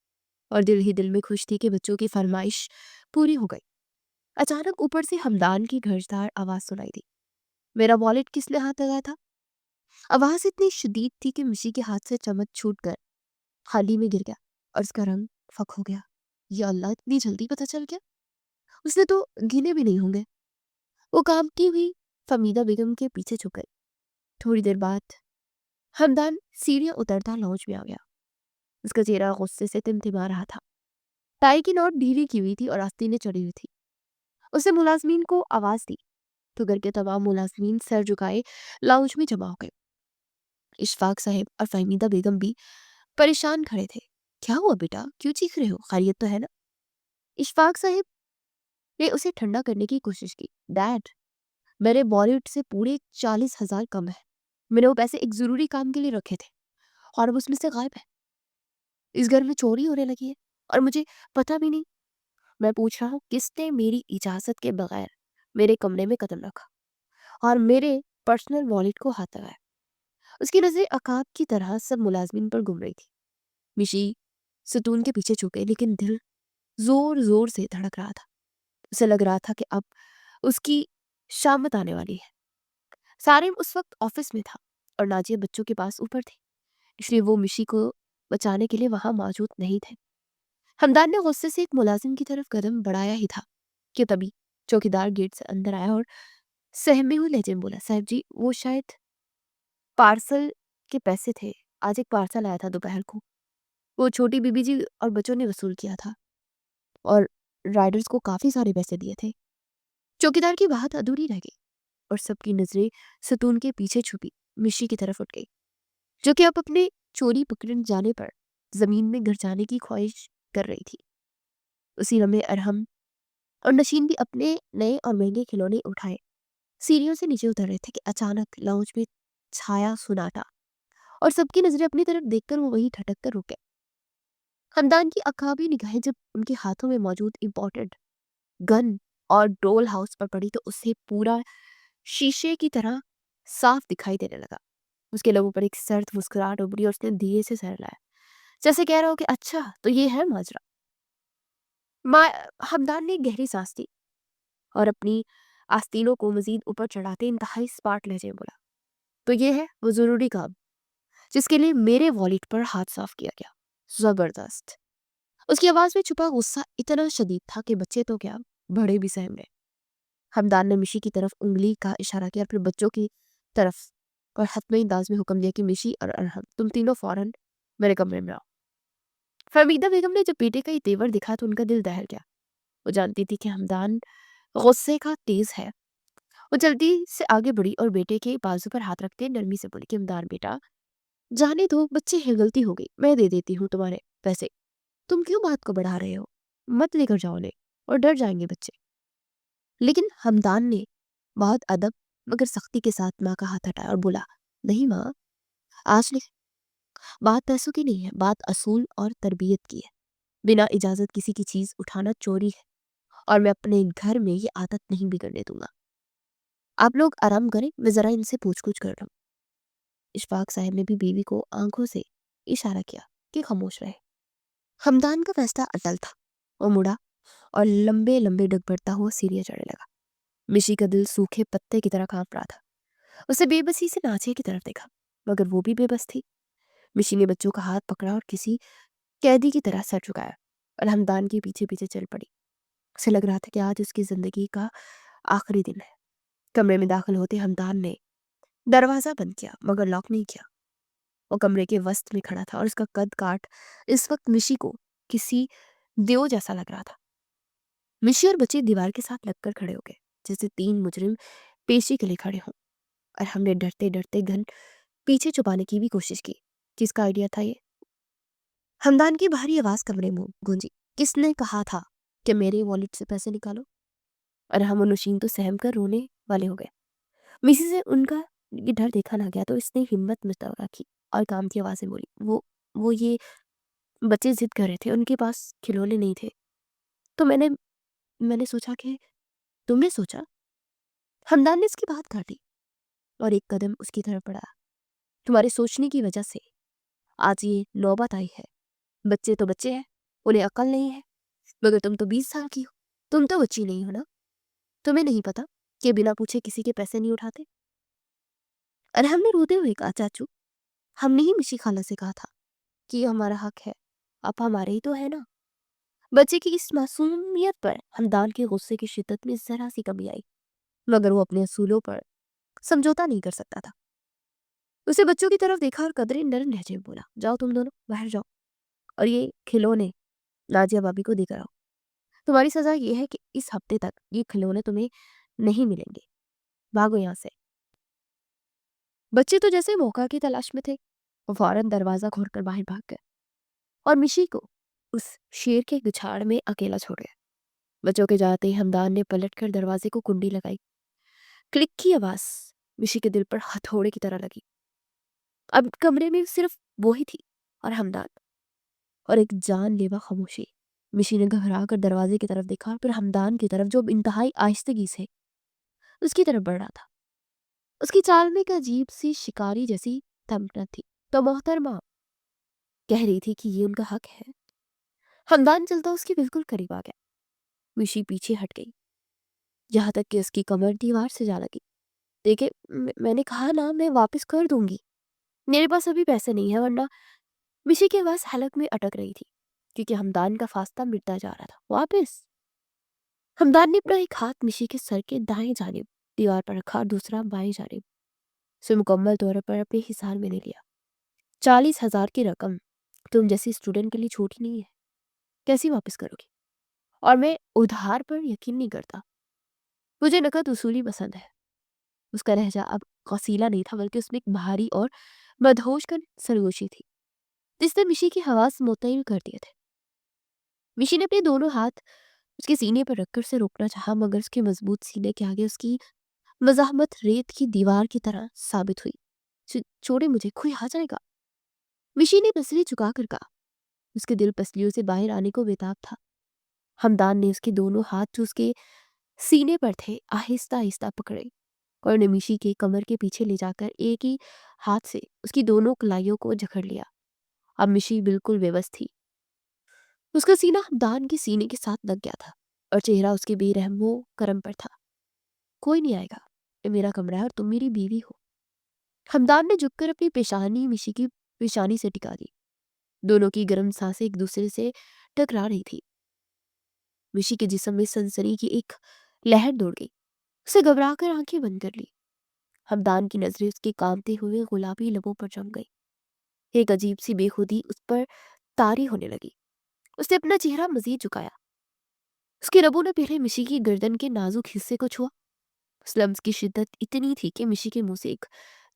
और दिल ही दिल में खुश थी कि बच्चों की फरमाइश पूरी हो गई। अचानक ऊपर से हमदान की गर्जदार आवाज सुनाई दी। मेरा वॉलेट किसने हाथ लगाया था? आवाज इतनी शदीद थी कि मिशी के हाथ से चम्मच छूट कर खाली में गिर गया और उसका रंग फक हो गया। या अल्लाह, इतनी जल्दी पता चल गया? उसने तो गिने भी नहीं होंगे। वो कांपती हुई फमीदा बेगम के पीछे छुप गई। थोड़ी देर बाद हमदान सीढ़ियां उतरता लॉन्च में आ गया। उसका चेहरा गुस्से से तिमतिमा रहा था। टाई की नोट ढीली की हुई थी और आस्तीनें चढ़ी हुई थी। उसने मुलाजमीन को आवाज दी तो घर के तमाम मुलाजमीन सर झुकाए लाउंज में जमा हो गए। इशफाक साहब और फहमीदा बेगम भी परेशान खड़े थे। क्या हुआ बेटा, क्यों चीख रहे हो? खैरियत तो है ना? इशफाक साहब ने उसे ठंडा करने की कोशिश की। डैड, मेरे बॉलीवुड से पूरे 40,000 कम है। मैंने वो पैसे एक जरूरी काम के लिए रखे थे और अब उसमें से गायब है। इस घर में चोरी होने लगी है और मुझे पता भी नहीं। मैं पूछ रहा हूँ, किसने मेरी इजाजत के बगैर मेरे कमरे में कदम रखा और मेरे पर्सनल वॉलेट को हाथ लगाया? उसकी नजरें अकाब की तरह सब मुलाजमीन पर घूम रही थी। मिशी सतून के पीछे झुके, लेकिन दिल जोर जोर से धड़क रहा था। उसे लग रहा था कि अब उसकी शामत आने वाली है। सारिम उस वक्त ऑफिस में था और नाजिया बच्चों के पास ऊपर थी, इसलिए वो मिशी को बचाने के लिए वहां मौजूद नहीं थे। हमदान ने गुस्से से एक मुलाजिम की तरफ कदम बढ़ाया ही था कि तभी चौकीदार गेट से अंदर आया और सहमे हुए लहजे में बोला, साहब जी, वो शायद पार्सल के पैसे थे। आज एक पार्सल आया था दोपहर को। वो छोटी बीबी जी और बच्चों ने वसूल किया था और राइडर्स को काफी सारे पैसे दिए थे। चौकीदार की बात अधूरी रह गई और सबकी नजरें सतून के पीछे छुपी मिशी की तरफ उठ गई, जो कि अब अपने चोरी पकड़ने जाने पर जमीन में गिर जाने की ख्वाहिश कर रही थी। उसी लम्हे अरहम और नशीन भी अपने नए और महंगे खिलौने उठाए सीढ़ियों से नीचे उतर रहे थे कि अचानक लाउंज में छाया सुनाटा और सबकी नजरें अपनी तरफ देखकर वो वहीं ठटक कर रुक गए। हमदान की अकाबी निगाहें जब उनके हाथों में मौजूद इम्पोर्टेड गन और डोल हाउस पर पड़ी तो उसे पूरा शीशे की तरह साफ दिखाई देने लगा। उसके लबों पर एक सर्द मुस्कुराहट उभरी और उसने धीरे से सर लाया, जैसे कह रहा हो कि अच्छा तो ये है माजरा। मा हमदान ने गहरी सांस ली और अपनी आस्तीनों को मजीद ऊपर चढ़ाते इंतहाई स्पार्ट लहजे में बोला, तो ये है वो जरूरी काम जिसके लिए मेरे वॉलेट पर हाथ साफ किया गया। जबरदस्त। उसकी आवाज में छुपा गुस्सा इतना शदीद था कि बच्चे तो क्या, बड़े भी सहम गए। हमदान ने मिशी की तरफ उंगली का इशारा किया, फिर बच्चों की तरफ और हतमी अंदाज में हुक्म दिया कि मिशी और अरहम, तुम तीनों फौरन मेरे कमरे में आओ। फहमीदा बेगम ने जब बेटे का ये तेवर दिखा तो उनका दिल दहल गया। वो जानती थी कि हमदान गुस्से का तेज है। वो जल्दी से आगे बढ़ी और बेटे के बाजू पर हाथ रखते नरमी से बोली कि हमदान बेटा, जाने दो, बच्चे हैं, गलती हो गई, मैं दे देती हूँ तुम्हारे पैसे। तुम क्यों बात को बढ़ा रहे हो? मत लेकर जाओ उन्हें, और डर जाएंगे बच्चे। लेकिन हमदान ने बहुत अदब मगर सख्ती के साथ माँ का हाथ हटाया और बोला, नहीं माँ, आज नहीं, बात पैसों की नहीं है, बात असूल और तरबियत की है। बिना इजाजत किसी की चीज उठाना चोरी है और मैं अपने घर में ये आदत नहीं बिगड़ने दूंगा। आप लोग आराम करें, मैं जरा इनसे पूछ कुछ कर रहा हूँ। इशफाक साहब ने भी बीवी को आंखों से इशारा किया कि खामोश रहे। हमदान का फैसला अटल था। वो मुड़ा और लंबे लंबे डग बढ़ता हुआ सीढ़ियां चढ़ने लगा। मिशी का दिल सूखे पत्ते की तरह कांप रहा था। उसे बेबसी से नाचे की तरफ देखा, मगर वो भी बेबस थी। मिशी ने बच्चों का हाथ पकड़ा और किसी कैदी की तरह सर झुकाया और हमदान के पीछे पीछे चल पड़ी। उसे लग रहा था कि आज उसकी जिंदगी का आखिरी दिन है। कमरे में दाखिल होते हमदान ने दरवाजा बंद किया मगर लॉक नहीं किया। वो कमरे के वस्त में खड़ा था और उसका कद काट इस वक्त मिशी को किसी देव जैसा लग रहा था। मिशी और बच्चे दीवार के साथ लगकर खड़े हो गए, जैसे 3 मुजरिम पेशी के लिए खड़े हों। और हमने डरते-डरते गन पीछे छुपाने की भी कोशिश की। किसका आइडिया था ये? हमदान की भारी आवाज़ कमरे में गूंजी। किसने कहा था कि मेरे वॉलेट से पैसे निकालो? और हम और नौशीन तो सहम कर रोने वाले हो गए। मिसी से उनका ये डर देखा ना गया तो इसने हिम्मत मुश्तवा रखी और काम की आवाज़ में बोली, वो ये बच्चे ज़िद कर रहे थे, उनके पास खिलौने नहीं थे। तो मैंने सोचा कि तुमने सोचा? हमदान ने इसकी बात काटी और एक कदम उसकी तरफ बढ़ाया। तुम्हारे सोचने की वजह से आज ये नौबत आई है। बच्चे तो बच्चे हैं, उन्हें अकल नहीं है, मगर तुम तो 20 साल की हो। तुम तो बच्ची नहीं हो ना? तुम्हें नहीं पता कि बिना पूछे किसी के पैसे नहीं उठाते? अरे हमने रोते हुए कहा, चाचू हमने ही मिशी खाला से कहा था कि ये हमारा हक है, आप हमारे ही तो है ना। बच्चे की इस मासूमियत पर हमदान के गुस्से की शिद्दत में जरा सी कमी आई, मगर वो अपने असूलों पर समझौता नहीं कर सकता था। उसे बच्चों की तरफ देखा और कदरे नरम लहजे में बोला, जाओ तुम दोनों बाहर जाओ और ये खिलौने नाजिया भाभी को देकर आओ। तुम्हारी सजा ये है कि इस हफ्ते तक ये खिलौने तुम्हें नहीं मिलेंगे। भागो यहाँ से। बच्चे तो जैसे मौका की तलाश में थे, वो फौरन दरवाजा खोलकर बाहर भाग गए और मिशी को उस शेर के गुछाड़ में अकेला छोड़ गया। बच्चों के जाते ही हमदान ने पलटकर दरवाजे को कुंडी लगाई। क्लिक की आवाज मिशी के दिल पर हथौड़े की तरह लगी। अब कमरे में सिर्फ वो ही थी और हमदान, और एक जानलेवा खामोशी। मिशी ने घबरा कर दरवाजे की तरफ देखा, फिर हमदान की तरफ जो इंतहाई आहिस्तगी से उसकी तरफ बढ़ रहा था। उसकी चाल में एक अजीब सी शिकारी जैसी तमतम थी। तो मोहतरमा कह रही थी कि ये उनका हक है। हमदान चलता उसके बिल्कुल करीब आ गया। मिशी पीछे हट गई, यहाँ तक कि उसकी कमर दीवार से जा लगी। देखे, मैंने कहा ना, मैं वापस कर दूंगी। मेरे पास अभी पैसे नहीं है, वरना मिशी की आवाज हलक में अटक रही थी क्योंकि हमदान का फासला मिटता जा रहा था। वापस? हमदान ने अपना एक हाथ मिशी के सर के दाएं जानिब दीवार पर रखा और दूसरा बाएं जानिब। उसे मुकम्मल तौर पर अपने हिसार में ले लिया। 40,000 की रकम तुम जैसी स्टूडेंट के लिए छोटी नहीं है। कैसी वापस करोगी? और मैं उधार पर यकीन नहीं करता। मुझे नकद वसूली पसंद है। उसका लहजा अब कौसीला नहीं था, बल्कि उसमें एक भारी और मदहोश कर सरगोशी थी, जिसने मिशी की हवास मुतैल कर दिए थे। मिशी ने अपने दोनों हाथ उसके सीने पर रखकर उसे रोकना चाहा, मगर उसके मजबूत सीने के आगे उसकी मज़ाहमत रेत की दीवार की तरह साबित हुई। छोड़े मुझे, कोई आ जाएगा। मिशी ने पसली झुका कर कहा। उसके दिल पसलियों से बाहर आने को बेताब था। हमदान ने उसके दोनों हाथ जो उसके सीने पर थे आहिस्ता आहिस्ता पकड़े और उन्हें मिशी के कमर के पीछे ले जाकर एक ही हाथ से उसकी दोनों कलाइयों को जकड़ लिया। अब मिशी बिल्कुल बेबस थी। उसका सीना हमदान के सीने के साथ लग गया था और चेहरा उसके बेरहमो करम पर था। कोई नहीं आएगा, ये मेरा कमरा है और तुम मेरी बीवी हो। हमदान ने झुककर अपनी पेशानी मिशी की पेशानी से टिका दी। दोनों की गर्म सांसें एक दूसरे से टकरा रही थी। मिशी के जिस्म में सनसनी की एक लहर दौड़ गई। उसे घबरा कर आंखें बंद कर ली। हमदान की नजरें उसके कांपते हुए गुलाबी लबों पर जम गई। एक अजीब सी बेखुदी उस पर तारी होने लगी। उसने अपना चेहरा मजीद झुकाया। उसके रबों ने पहले मिशी की गर्दन के नाजुक हिस्से को छुआ। उस लम्स की शिद्दत इतनी थी कि मिशी के मुंह से एक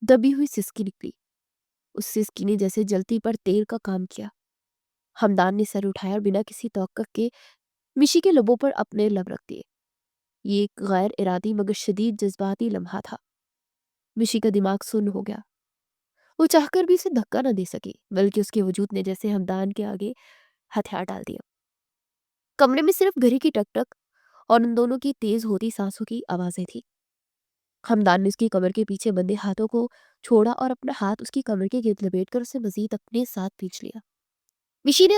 दबी हुई सिसकी निकली। उस सिसकी ने जैसे जलती पर तेल का काम किया। हमदान ने सर उठाया और बिना किसी तवक्कुफ के मिशी के लबों पर अपने लब रख दिए। ये एक गैर इरादी मगर शदीद जज्बाती लम्हा था। मिशी का दिमाग सुन्न हो गया। वो चाहकर भी उसे धक्का न दे सकी, बल्कि उसके वजूद ने जैसे हमदान के आगे हथियार डाल दिया। कमरे में सिर्फ घड़ी की टक-टक और उन दोनों की तेज होती सांसों की आवाजें थी। हमदान ने उसकी कमर के पीछे बंधे हाथों को छोड़ा और अपना हाथ उसकी कमर के गिर्द लपेटकर उसे मजीद अपने साथ खींच लिया। मिशी ने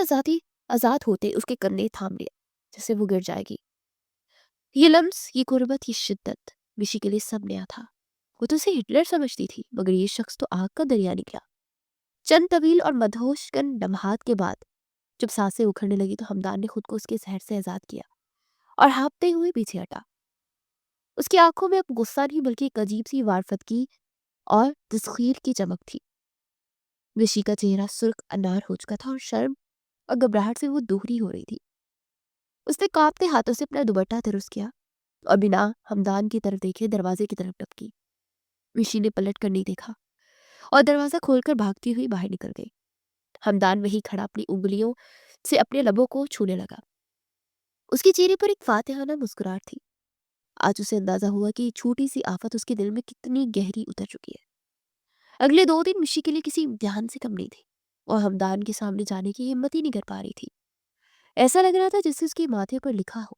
आजाद होते उसके कंधे थाम लिया, जैसे वो गिर जाएगी। ये लम्स, ये गुर्बत, ये शिद्दत मिशी के लिए सब नया था। वो तो उसे हिटलर समझती थी, मगर ये शख्स तो आग का दरिया निकला। चंद तवील और मदहोश कन लम्हात के बाद जब सांसें उखड़ने लगी तो हमदान ने खुद को उसके जहर से आजाद किया और हाँफते हुए पीछे हटा। उसकी आंखों में अब गुस्सा नहीं, बल्कि एक अजीब सी वारफतगी और तस्खीर की चमक थी। ऋषि का चेहरा सुर्ख अनार हो चुका था और शर्म और घबराहट से वो दोहरी हो रही थी। उसने कांपते हाथों से अपना दुपट्टा दुरुस्त किया और बिना हमदान की तरफ देखे दरवाजे की तरफ टपकी। मिशी ने पलट कर नहीं देखा और दरवाजा खोलकर भागती हुई बाहर निकल गई। हमदान वही खड़ा अपनी उंगलियों से अपने लबों को छूने लगा। उसके चेहरे पर एक फातिहाना मुस्कुराहट थी। आज उसे अंदाजा हुआ कि छोटी सी आफत उसके दिल में कितनी गहरी उतर चुकी है। अगले 2 दिन मिशी के लिए किसी इम्तिहान से कम नहीं थे और हमदान के सामने जाने की हिम्मत ही नहीं कर पा रही थी। ऐसा लग रहा था जैसे उसके माथे पर लिखा हो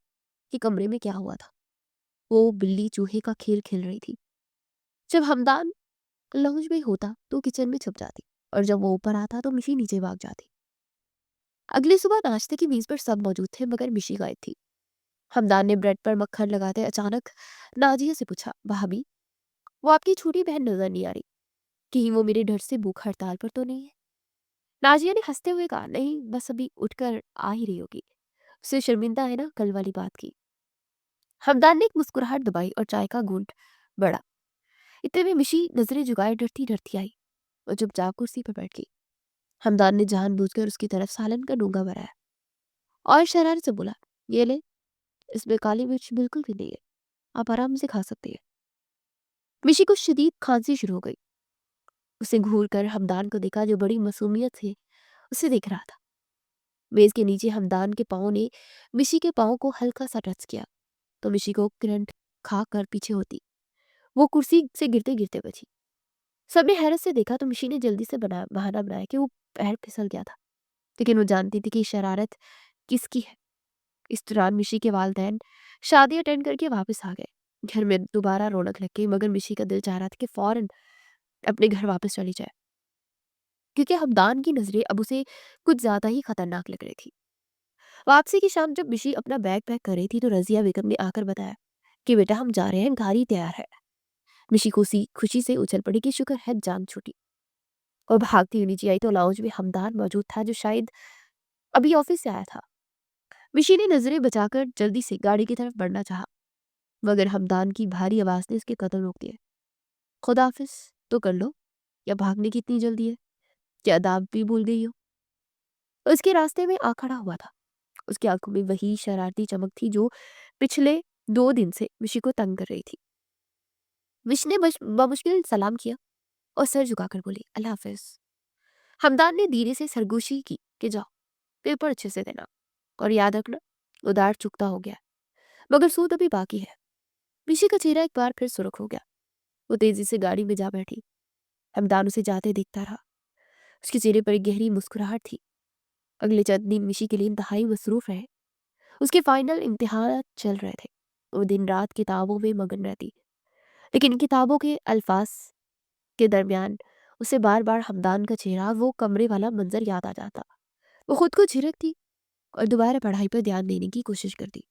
कि कमरे में क्या हुआ था। वो बिल्ली चूहे का खेल खेल रही थी। जब हमदान लाउंज में होता तो किचन में छुप जाती और जब वो ऊपर आता तो मिशी नीचे भाग जाती। अगली सुबह नाश्ते की मेज पर सब मौजूद थे मगर मिशी गायब थी। हमदान ने ब्रेड पर मक्खन लगाते अचानक नाजिया से पूछा, भाभी वो आपकी छोटी बहन नजर नहीं आ रही, कहीं वो मेरे डर से भूख हड़ताल पर तो नहीं है? नाजिया ने हंसते हुए कहा, नहीं बस अभी उठकर आ ही रही होगी, उसे शर्मिंदा है ना कल वाली बात की। हमदान ने एक मुस्कुराहट दबाई और चाय का घूंट बढ़ा। इतने में मिशी नजरें झुकाए डरती डरती आई और चुपचाप कुर्सी पर बैठ गई। हमदान ने जानबूझकर उसकी तरफ सालन का डूंगा भराया और शरारत से बोला, ये ले, इसमें काली मिर्च बिल्कुल भी नहीं है, आप आराम से खा सकती है। मिशी को शदीद खांसी शुरू हो गई। उसे घूर कर हमदान को देखा जो बड़ी मासूमियत से उसे देख रहा था। मेज के नीचे हमदान के पाँव ने मिशी के पाँव को हल्का सा टच किया तो मिशी को करंट खा कर पीछे होती वो कुर्सी से गिरते गिरते बची। सबने हैरत से देखा तो मिशी ने जल्दी से बहाना बनाया कि वो पैर फिसल गया था, लेकिन वो जानती थी कि शरारत किसकी है। इस दौरान मिशी के वालिदैन शादी अटेंड करके वापस आ गए। घर में दोबारा रौनक लग गई मगर मिशी का दिल चाह रहा था कि फौरन अपने घर वापस चली जाए, क्योंकि हमदान की नजरें अब उसे कुछ ज्यादा ही खतरनाक लग रही थी। वापसी की शाम जब मिशी अपना बैग पैक कर रही थी तो रजिया बेगम ने आकर बताया कि बेटा हम जा रहे हैं, गाड़ी तैयार है। मिशी खुशी से उछल पड़ी कि शुक्र है जान छूटी और भागती हुई नीचे आई तो लाउंज में हमदान मौजूद था जो शायद अभी ऑफिस से आया था। मिशी ने नजरें बचाकर जल्दी से गाड़ी की तरफ बढ़ना चाहा मगर हमदान की भारी आवाज ने उसके कदम रोक दिए। खुदाफिज तो कर लो, या भागने की इतनी जल्दी है, क्या दाब भी भूल गई हो? उसके रास्ते में आ खड़ा हुआ था। उसकी आंखों में वही शरारती चमक थी जो पिछले 2 दिन से मिशी को तंग कर रही थी। मिशी ने बमुश्किल सलाम किया और सर झुकाकर बोली, अल्लाह हाफिज। हमदान ने धीरे से सरगोशी की कि जाओ, पेपर अच्छे से देना और याद रखना उधार चुकता हो गया मगर सूद अभी बाकी है। मिशी का चेहरा एक बार फिर सुर्ख हो गया। वो तेजी से गाड़ी में जा बैठी। हमदान उसे जाते देखता रहा। उसके चेहरे पर एक गहरी मुस्कुराहट थी। अगले चंद दिन मिशी के लिए इंतहाई मसरूफ रहे। उसके फाइनल इम्तिहान चल रहे थे। वो दिन रात किताबों में मगन रहती, लेकिन इन किताबों के अल्फाज के दरमियान उसे बार बार हमदान का चेहरा, वो कमरे वाला मंजर याद आ जाता। वो खुद को झिड़कती और दोबारा पढ़ाई पर ध्यान देने की कोशिश करती।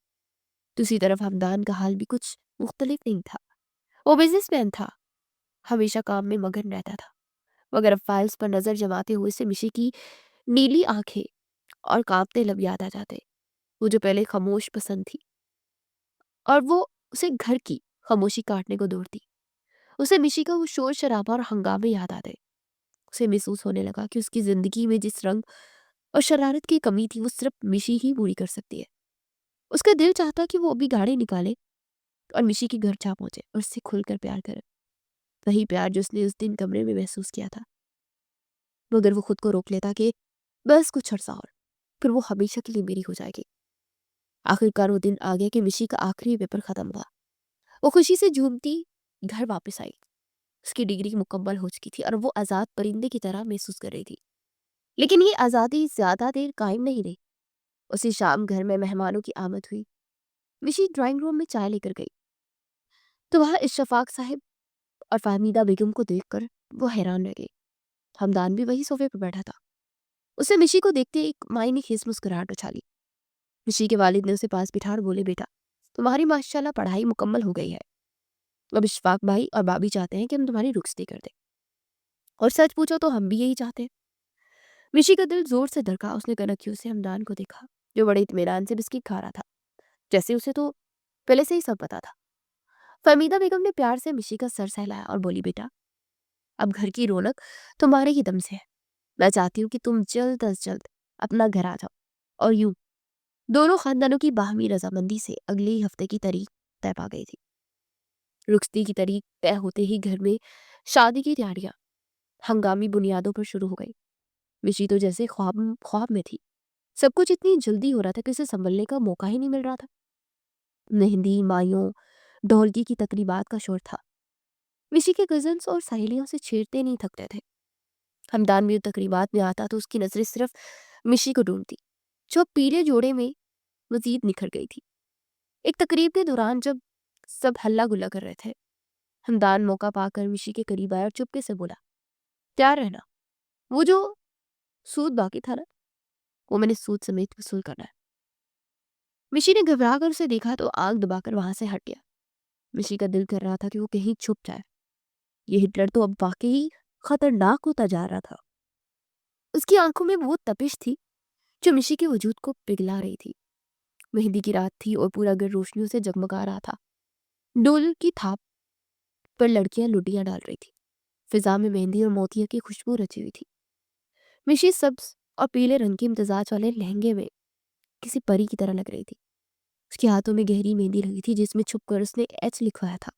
दूसरी तरफ हमदान का हाल भी कुछ मुख्तलिफ नहीं था। वो बिजनेसमैन था, हमेशा काम में मगन रहता था मगर अब फाइल्स पर नजर जमाते हुए से मिशी की नीली आंखें और कांपते लब याद आ जाते। वो जो पहले खामोश पसंद थी और वो उसे घर की खामोशी काटने को दौड़ती। उसे मिशी का वो शोर शराबा और हंगामे याद आते। उसे महसूस होने लगा कि उसकी जिंदगी में जिस रंग और शरारत की कमी थी वो सिर्फ मिशी ही पूरी कर सकती है। उसका दिल चाहता कि वो अभी गाड़ी निकाले और मिशी के घर जा पहुंचे और उससे खुलकर प्यार करे, वही प्यार जो उसने उस दिन कमरे में महसूस किया था। मगर वो खुद को रोक लेता कि बस कुछ अर्सा और फिर वो हमेशा के लिए मेरी हो जाएगी। आखिरकार वो दिन आ गया कि मिशी का आखिरी पेपर खत्म हुआ। वो खुशी से झूमती घर वापस आई। उसकी डिग्री मुकम्मल हो चुकी थी और वो आज़ाद परिंदे की तरह महसूस कर रही थी। लेकिन ये आज़ादी ज्यादा देर कायम नहीं रही। उसी शाम घर में मेहमानों की आमद हुई। मिशी ड्राइंग रूम में चाय लेकर गई तो वहाँ इशफाक साहब और फहमीदा बेगम को देखकर वो हैरान रह गई। हमदान भी वही सोफे पर बैठा था। उसे मिशी को देखते एक मायने खेस मुस्कुराहट उछाली। मिशी के वालिद ने उसे पास बिठा और बोले, बेटा तुम्हारी माशाल्लाह पढ़ाई मुकम्मल हो गई है। अब इशफाक भाई और भाभी चाहते हैं कि हम तुम्हारी रुखसती कर दें, और सच पूछो तो हम भी यही चाहते हैं। मिशी का दिल जोर से धड़का। उसने कनखियों से हमदान को देखा जो बड़े इत्मीनान से बिस्किट खा रहा था, जैसे उसे तो पहले से ही सब पता था। फहमीदा बेगम ने प्यार से मिशी का सर सहलाया और बोली, बेटा अब घर की रौनक तुम्हारे ही दम से है। मैं चाहती हूँ कि तुम जल्द अज जल्द अपना घर आ जाओ और यूं दोनों खानदानों की बाहमी रजामंदी से अगले ही हफ्ते की तारीख तय पा गई थी। रुखसती की तारीख तय होते ही घर में शादी की तैयारियां हंगामी बुनियादों पर शुरू हो गई। मिशी तो जैसे ख्वाब ख्वाब में थी। सब कुछ इतनी जल्दी हो रहा था कि उसे संभलने का मौका ही नहीं मिल रहा था। मेहंदी, माइयों, ढोलकी की तकरीबात का शोर था। मिशी के कजन्स और सहेलियों से छेड़ते नहीं थकते थे। हमदान भी तकरीबात में आता तो उसकी नजरें सिर्फ मिशी को ढूंढती, जो पीले जोड़े में मजीद निखर गई थी। एक तकरीब के दौरान जब सब हल्ला गुल्ला कर रहे थे, हमदान मौका पाकर मिशी के करीब आया और चुपके से बोला, तैयार रहना, वो जो सूद बाकी था ना, वो मैंने सूद समेत वसूल करना है। मिशी ने घबरा कर उसे देखा तो आग दबाकर वहां से हट गया। मिशी का दिल कर रहा था कि वो कहीं छुप जाए। ये हिटलर तो अब वाकई खतरनाक होता जा रहा था। उसकी आंखों में वो तपिश थी जो मिशी के वजूद को पिघला रही थी। मेहंदी की रात थी और पूरा घर रोशनियों से जगमगा रहा था। डोल की थाप पर लड़कियां लुटियां डाल रही थी। फिजा में मेहंदी और मोतिया की खुशबू रची हुई थी। मिशी सब्ज और पीले रंग के इम्तजाज वाले लहंगे में किसी परी की तरह लग रही थी। उसके हाथों में गहरी मेहंदी लगी थी जिसमें छुपकर उसने एच लिखवाया था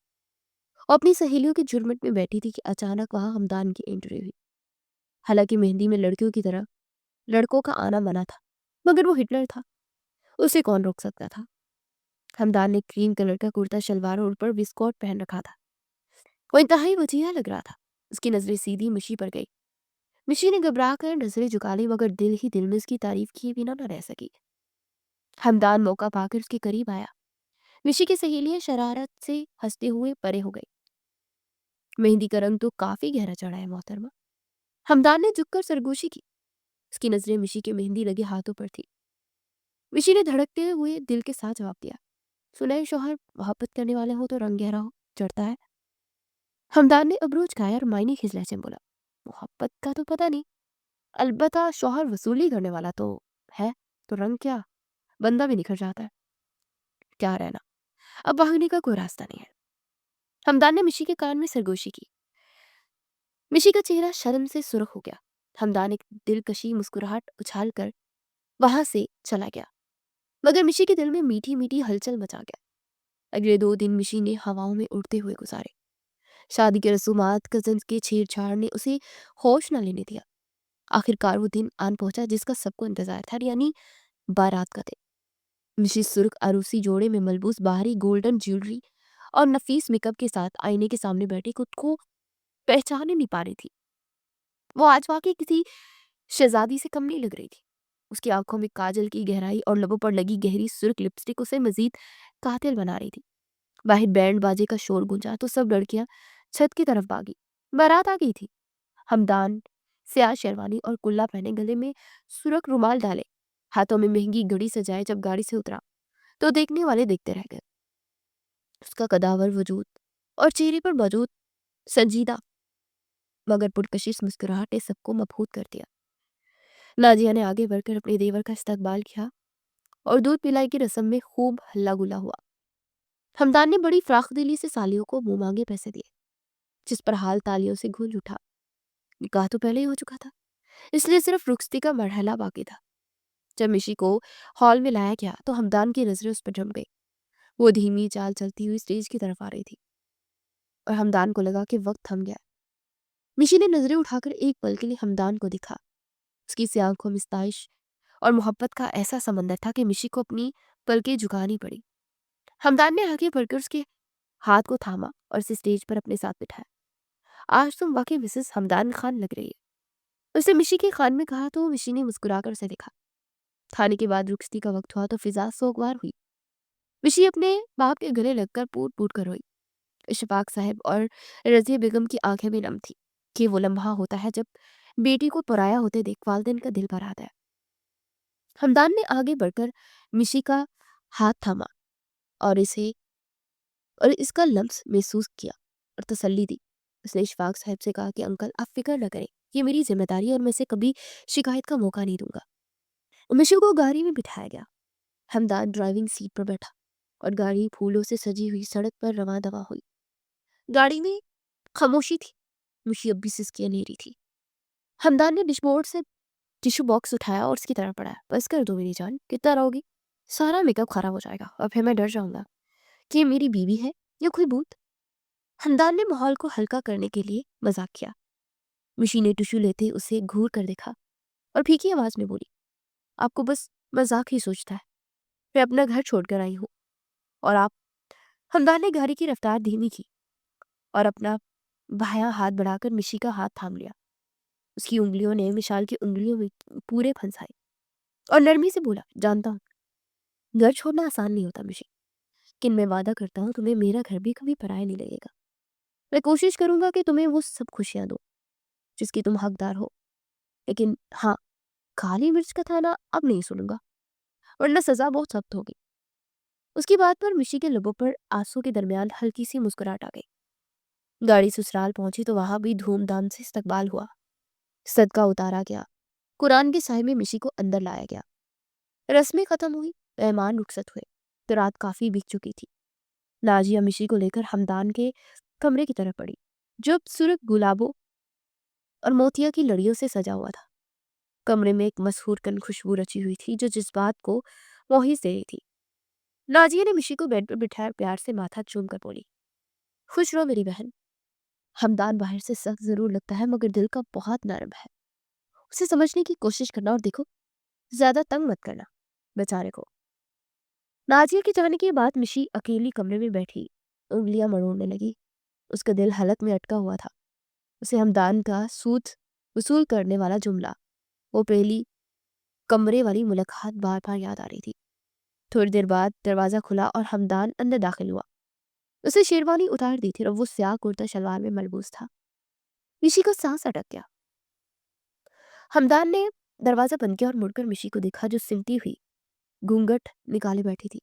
और अपनी सहेलियों के जुर्मट में बैठी थी कि अचानक वहां हमदान की एंट्री हुई। हालांकि मेहंदी में लड़कियों की तरह लड़कों का आना मना था, मगर वो हिटलर था, उसे कौन रोक सकता था। हमदान ने क्रीम कलर का कुर्ता शलवार और ऊपर विस्कॉट पहन रखा था। वो इंतहाई वजीहा लग रहा था। उसकी नजरें सीधी मिशी पर गई। मिशी ने घबरा कर नजरें झुका ली, मगर दिल ही दिल में उसकी तारीफ किए बिना न रह सकी। हमदान मौका पाकर उसके करीब आया। मिशी की सहेलियां शरारत से हंसते हुए परे हो गई। मेहंदी का रंग तो काफी गहरा चढ़ा है मोहतरमा। हमदान ने झुककर सरगोशी की। उसकी नजरें मिशी के मेहंदी लगे हाथों पर थी। मिशी ने धड़कते हुए दिल के साथ जवाब दिया, सुना शौहर मोहब्बत करने वाले हो तो रंग गहरा हो चढ़ता है। हमदान ने अबरूज खाया और मायने खिज लहजे में बोला, मोहब्बत का तो पता नहीं, अलबत्ता शौहर वसूली करने वाला तो है, तो रंग क्या, बंदा भी निखर जाता है। क्या रहना, अब भागने का कोई रास्ता नहीं है। हमदान ने मिशी के कान में सरगोशी की। मिशी का चेहरा शर्म से सुर्ख हो गया। हमदान एक दिलकशी मुस्कुराहट उछाल कर वहां से चला गया, मगर मिशी के दिल में मीठी मीठी हलचल मचा गया। अगले 2 दिन मिशी ने हवाओं में उड़ते हुए गुजारे। शादी के रसूमात, कजन के छेड़छाड़ ने उसे होश न लेने दिया। आखिरकार वो दिन आन पहुंचा जिसका सबको इंतजार था, यानी बारात का दिन। मिशी सुर्ख अरूसी जोड़े में मलबूस बाहरी गोल्डन ज्वेलरी और नफीस मेकअप के साथ आईने के सामने बैठी खुद को पहचान ही नहीं पा रही थी। वो आज वाकई किसी शहजादी से कम नहीं लग रही थी। उसकी आंखों में काजल की गहराई और लबों पर लगी गहरी सुर्ख लिपस्टिक उसे मजीद कातिल बना रही थी। बाहर बैंड बाजे का शोर गूंजा तो सब लड़कियां छत की तरफ भागी। बारात आ गई थी। हमदान स्याह शेरवानी और कुल्ला पहने, गले में सुर्ख रुमाल डाले, हाथों में महंगी घड़ी सजाए जब गाड़ी से उतरा तो देखने वाले देखते रह गए। उसका कदावर वजूद और चेहरे पर मौजूद संजीदा मगर पुरकशिश मुस्कुराहट ने सबको मबहूत कर दिया। नाजिया ने आगे बढ़कर अपने देवर का इस्तकबाल किया और दूध पिलाई की रस्म में खूब हल्ला गुल्ला हुआ। हमदान ने बड़ी फ्राखदिली से सालियों को मुंह मांगे पैसे दिए, जिस पर हाल तालियों से गूंज उठा। निकाह तो पहले ही हो चुका था, इसलिए सिर्फ रुखसती का मरहला बाकी था। जब मिशी को हॉल में लाया गया तो हमदान की नजरें उस पर जम गई। वो धीमी चाल चलती हुई स्टेज की तरफ आ रही थी और हमदान को लगा कि वक्त थम गया। मिशी ने नजरें उठाकर एक पल के लिए हमदान को दिखा। उसकी सी आंखों में स्ताइश और मोहब्बत का ऐसा समंदर था कि मिशी को अपनी पलकें झुकानी पड़ी। हमदान ने आगे बढ़कर उसके हाथ को थामा और उसे स्टेज पर अपने साथ बिठाया। आज तुम वाकई मिसेस हमदान खान लग रही है, उसने मिशी के कान में कहा तो मिशी ने मुस्कुराकर उसे देखा। खाने के बाद रुखसती का वक्त हुआ तो फिजा सोगवार हुई। मिशी अपने बाप के गले लगकर पूट पूट कर रोई। इशफाक साहब और रजिया बेगम की आंखें भी नम थी कि वो लम्हा होता है जब बेटी को पराया होते देख वालिदैन का दिल भर आता है। हमदान ने आगे बढ़कर मिशी का हाथ थामा और इसे और इसका लम्स महसूस किया और तसल्ली दी। उसने इशफाक साहब से कहा कि अंकल आप फिक्र न करें, ये मेरी जिम्मेदारी है और मैं इसे कभी शिकायत का मौका नहीं दूंगा। मिशी को गाड़ी में बिठाया गया। हमदान ड्राइविंग सीट पर बैठा और गाड़ी फूलों से सजी हुई सड़क पर रवां दवा हुई। गाड़ी में खामोशी थी। मिशी अब भी सिसकियां ले रही थी। हमदान ने डिशबोर्ड से टिश्यू बॉक्स उठाया और उसकी तरफ बढ़ाया। बस कर दो मेरी जान, कितना रहोगी? सारा मेकअप खराब हो जाएगा और फिर मैं डर जाऊंगा कि ये मेरी बीवी है या कोई भूत। हमदान ने माहौल को हल्का करने के लिए मजाक किया। मिशी ने टिश्यू लेते उसे घूर कर देखा और फीकी आवाज में बोली, आपको बस मजाक ही सोचता है। मैं अपना घर छोड़कर आई हूँ और आप। हमदान ने गाड़ी की रफ्तार धीमी की और अपना बायां हाथ बढ़ाकर मिशी का हाथ थाम लिया। उसकी उंगलियों ने मिशाल की उंगलियों में पूरे फंसाए और नरमी से बोला, जानता हूँ घर छोड़ना आसान नहीं होता मिशी, लेकिन मैं वादा करता हूँ तुम्हें मेरा घर भी कभी पराया नहीं लगेगा। मैं कोशिश करूंगा कि तुम्हें वो सब खुशियां दूं जिसकी तुम हकदार हो। लेकिन हाँ, काली मिर्च का थाना अब नहीं सुनूंगा, वरना सजा बहुत सख्त होगी। उसकी बात पर मिशी के लबों पर आंसू के दरमियान हल्की सी मुस्कुराहट आ गई। गाड़ी ससुराल पहुंची तो वहां भी धूमधाम से इस्तकबाल हुआ। सदका उतारा गया, कुरान के साय में मिशी को अंदर लाया गया। रस्में खत्म हुई, मेहमान रुखसत हुए तो रात काफी बीत चुकी थी। नाजिया मिशी को लेकर हमदान के कमरे की तरफ पड़ी, जो सूरत गुलाबों और मोतिया की लड़ियों से सजा हुआ था। कमरे में एक मशहूर कन खुशबू रची हुई थी जो जज्बात को मोहित दे रही थी। नाजिया ने मिशी को बेड पर बिठाया, प्यार से माथा चूम कर बोली, खुश रहो मेरी बहन। हमदान बाहर से सख्त जरूर लगता है मगर दिल का बहुत नरम है। उसे समझने की कोशिश करना और देखो, ज्यादा तंग मत करना बेचारे को। नाजिया के जाने के बाद मिशी अकेली कमरे में बैठी उंगलियां मरोड़ने लगी। उसका दिल हलक में अटका हुआ था। उसे हमदान का सूद वसूल करने वाला जुमला, वो पहली कमरे वाली मुलाकात बार बार याद आ रही थी। थोड़ी देर बाद दरवाजा खुला और हमदान अंदर दाखिल हुआ। उसे शेरवानी उतार दी थी और वो स्याह कुर्ता शलवार में मलबूस था। मिशी को सांस अटक गया। हमदान ने दरवाजा बंद किया और मुड़कर मिशी को देखा जो सिमटी हुई घूंघट निकाले बैठी थी।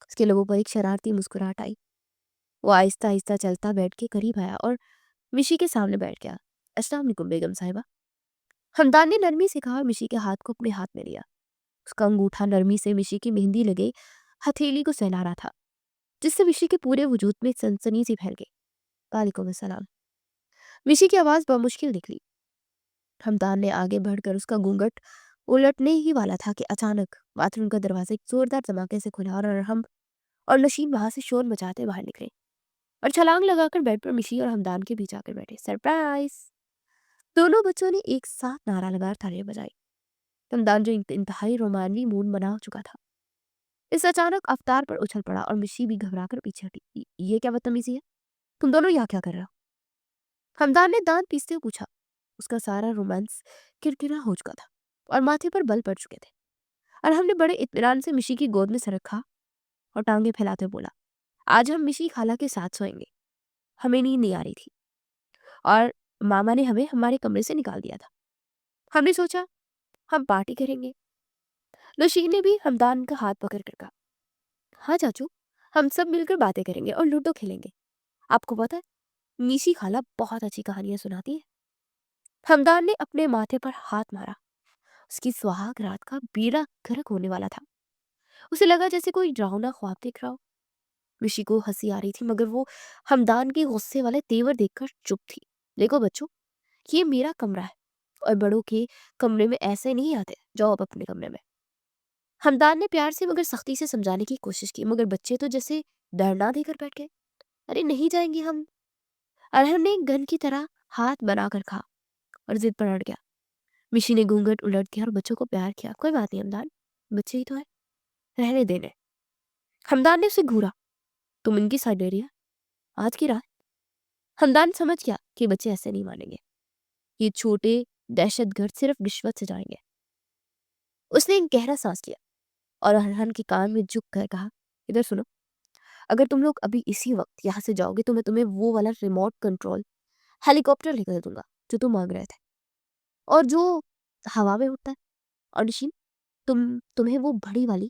उसके लोगों पर एक शरारती मुस्कुराहट आई। वो आहिस्ता आहिस्ता चलता बैठ के करीब आया और मिशी के सामने बैठ गया। अस्सलाम वालेकुम बेगम साहिबा। हमदान ने नरमी से कहा और मिशी के हाथ को अपने हाथ में लिया। उसका अंगूठा नरमी से मिशी की मेहंदी लगे हथेली को सहला रहा था, जिससे मिशी के पूरे वजूद में सनसनी सी फैल गई। वालेकुम अस्सलाम। मिशी की आवाज बमुश्किल निकली। हमदान ने आगे बढ़कर उसका घूंघट उलटने ही वाला था कि अचानक बाथरूम का दरवाजा एक जोरदार धमाके से खुला और हम और नशीन वहां से शोर मचाते बाहर निकले और छलांग लगाकर बेड पर मिशी और हमदान के बीच आकर बैठे। सरप्राइज! दोनों बच्चों ने एक साथ नारा लगाकर तालियां बजाई। हमदान जो इंतहाई रोमांवी मूड बना चुका था, इस अचानक अवतार पर उछल पड़ा और मिशी भी घबराकर पीछे हटी। ये क्या बदतमीजी है? तुम दोनों यहाँ क्या कर रहे हो? हमदान ने दांत पीसते हुए पूछा। उसका सारा रोमांस किरकिरा हो चुका था और माथे पर बल पड़ चुके थे और हमने बड़े इत्मीनान से मिशी की गोद में सर रखा और टांगे फैलाते हुए बोला, आज हम मिशी खाला के साथ सोएंगे। हमें नींद नहीं आ रही थी और मामा ने हमें हमारे कमरे से निकाल दिया था। हमने सोचा हम पार्टी करेंगे। नशीन ने भी हमदान का हाथ पकड़ कर कहा, हाँ चाचू, हम सब मिलकर बातें करेंगे और लूडो खेलेंगे। आपको पता है मिशी खाला बहुत अच्छी कहानियां सुनाती है। हमदान ने अपने माथे पर हाथ मारा। उसकी सुहाग रात का बेड़ा गर्क होने वाला था। उसे लगा जैसे कोई डरावना ख्वाब देख रहा हो। मिशी को हंसी आ रही थी मगर वो हमदान के गुस्से वाले तेवर देखकर चुप थी। देखो बच्चों, ये मेरा कमरा है और बड़ों के कमरे में ऐसे नहीं आते। जाओ अब अपने कमरे में। हमदान ने प्यार से मगर सख्ती से समझाने की कोशिश की मगर बच्चे तो जैसे डरना देकर बैठ गए। अरे नहीं जाएंगे हम। अरहम ने गन की तरह हाथ बनाकर कहा और जिद पर अड़ गया। मिशी ने घूंघट उलट दिया और बच्चों को प्यार किया। कोई बात नहीं हमदान, बच्चे ही तो है, रहने देने। हमदान ने उसे घूरा। तुम इनकी साइड ले रही है आज की रात? हमदान समझ गया कि बच्चे ऐसे नहीं मानेंगे। ये छोटे दहशतगर्द सिर्फ रिश्वत से जाएंगे। उसने एक गहरा सांस लिया और अरहन के कान में झुक कर कहा, इधर सुनो, अगर तुम लोग अभी इसी वक्त यहाँ से जाओगे तो मैं तुम्हें वो वाला रिमोट कंट्रोल हेलीकॉप्टर लेकर दूंगा जो तुम मांग रहे थे और जो हवा में उड़ता है। और निशिन, तुम्हें वो बड़ी वाली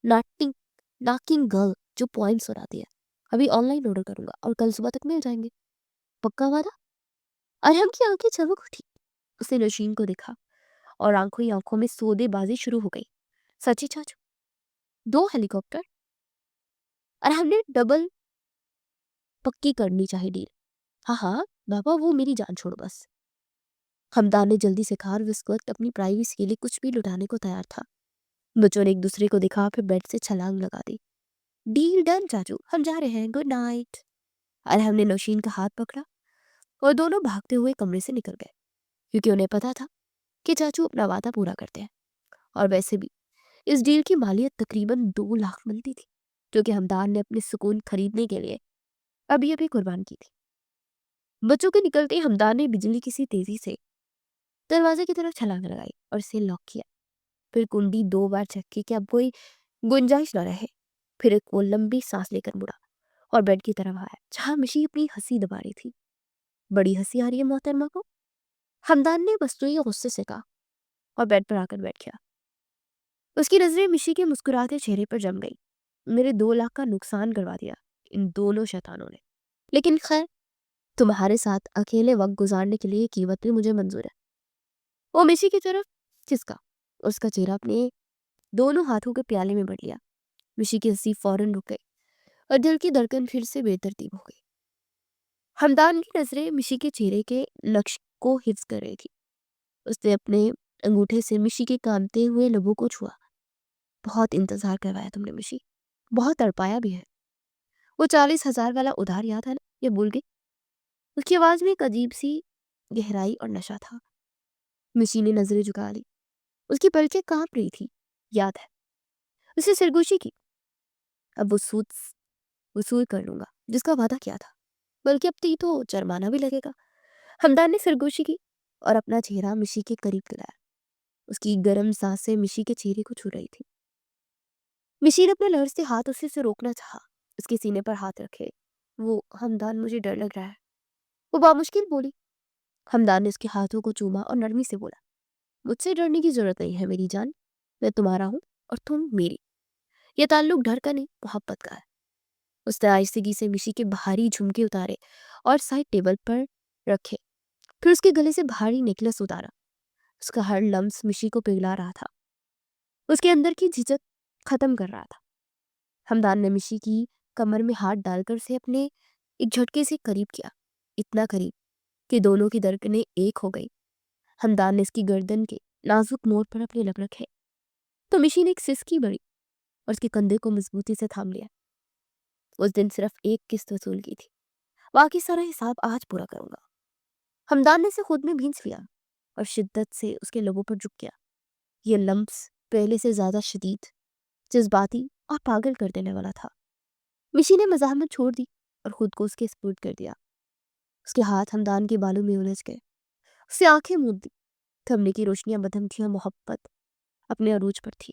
नाटिंग नाकिंग गर्ल जो पॉइंट्स बनाती है अभी ऑनलाइन ऑर्डर करूंगा और कल सुबह तक मिल जाएंगे। पक्का वादा? अरहम की आंखें चमक उठी। उसने नशीन को देखा और आंखों ही आंखों में सौदेबाजी शुरू हो गई। सच्ची चाचू? 2 हेलीकॉप्टर? और हमने डबल पक्की करनी चाहिए डील। हाँ हाँ बाबा, वो मेरी जान छोड़ो बस। हमदान ने जल्दी से कहा और इस वक्त अपनी प्राइवेसी के लिए कुछ भी लुटाने को तैयार था। बच्चों ने एक दूसरे को दिखा, फिर बेड से छलांग लगा दी। डील डन चाचू, हम जा रहे हैं, गुड नाइट। और हमने नौशीन का हाथ पकड़ा और दोनों भागते हुए कमरे से निकल गए, क्योंकि उन्हें पता था कि चाचू अपना वादा पूरा करते हैं। और वैसे भी इस डील की मालियत तकरीबन 2 लाख बनती थी, जो कि हमदान ने अपने सुकून खरीदने के लिए अभी अभी कुर्बान की थी। बच्चों के निकलते ही हमदान ने बिजली की सी तेजी से दरवाजे की तरफ छलांग लगाई और इसे लॉक किया। फिर कुंडी 2 बार चक्की कि अब कोई गुंजाइश न रहे। फिर एक वो लंबी सांस लेकर मुड़ा और बेड की तरफ आया, जहां मिशी अपनी हंसी दबा रही थी। बड़ी हंसी आ रही है मोहतरमा को, हमदान ने मस्तूरी गुस्से से कहा, और बेड पर आकर बैठ गया। उसकी नजरें मिशी के मुस्कुराते चेहरे पर जम गई। मेरे 2 लाख का नुकसान करवा दिया इन दोनों शैतानों ने, लेकिन खैर, तुम्हारे साथ अकेले वक्त गुजारने के लिए ये कीमत भी मुझे मंजूर है। वो मिशी की तरफ खिसका, उसका चेहरा अपने दोनों हाथों के प्याले में बढ़ लिया। मिशी की हंसी फौरन रुक गई और दिल की धड़कन फिर से बेतरतीब हो गई। हमदान की नजरें मिशी के चेहरे के लक्ष्य को हिफ्ज कर रही थी। उसने अपने अंगूठे से मिशी के कांपते हुए लबों को छुआ। बहुत इंतजार करवाया तुमने मिशी, बहुत तड़पाया भी है। वो 40,000 वाला उधार याद है ना, ये भूल गई? उसकी आवाज में एक अजीब सी गहराई और नशा था। मिशी ने नजरें झुका ली, उसकी पलकें कांप रही थी। याद है, उसे सरगोशी की। अब वो सूद वसूल कर लूंगा जिसका वादा किया था, बल्कि अब तो जुर्माना भी लगेगा। हमदान ने सरगोशी की और अपना चेहरा मिशी के करीब लाया। उसकी गर्म सांसें मिशी के चेहरे को छू रही थी। मिशी ने अपने लहर से हाथ उसे रोकना चाहा, उसके सीने पर हाथ रखे। वो हमदान, मुझे डर लग रहा है, वो बामुश्किल बोली। हमदान ने उसके हाथों को चूमा और नरमी से बोला, मुझसे डरने की जरूरत नहीं है मेरी जान, मैं तुम्हारा हूं और तुम मेरी। यह ताल्लुक डर का नहीं, मोहब्बत का है। उसने आहिस्तगी से मिशी के भारी झुमके उतारे और साइड टेबल पर रखे। फिर उसके गले से भारी नेकलेस उतारा। उसका हर लम्स मिशी को पिघला रहा था, उसके अंदर की झिझक खत्म कर रहा था। हमदान ने मिशी की कमर में हाथ डालकर उसे अपने एक झटके से करीब किया, इतना करीब कि दोनों की धड़कनें एक हो गई। हमदान ने इसकी गर्दन के नाजुक मोड़ पर अपने लग रखे, तो मिशी ने एक सिसकी बड़ी और उसके कंधे को मजबूती से थाम लिया। उस दिन सिर्फ एक किस्त वसूल की थी, बाकी सारा हिसाब आज पूरा करूंगा। हमदान ने इसे खुद में भींच लिया और शिद्दत से उसके लबों पर झुक गया। ये लम्स पहले से ज्यादा शदीद, जज्बाती और पागल कर देने वाला था। मिशी ने मज़ाहमत छोड़ दी और खुद को उसके स्पुर्द कर दिया। उसके हाथ हमदान के बालों में उलझ गए, उससे आंखें मूंद दी। थमने की रोशनियां बदम थी और मोहब्बत अपने अरूज पर थी।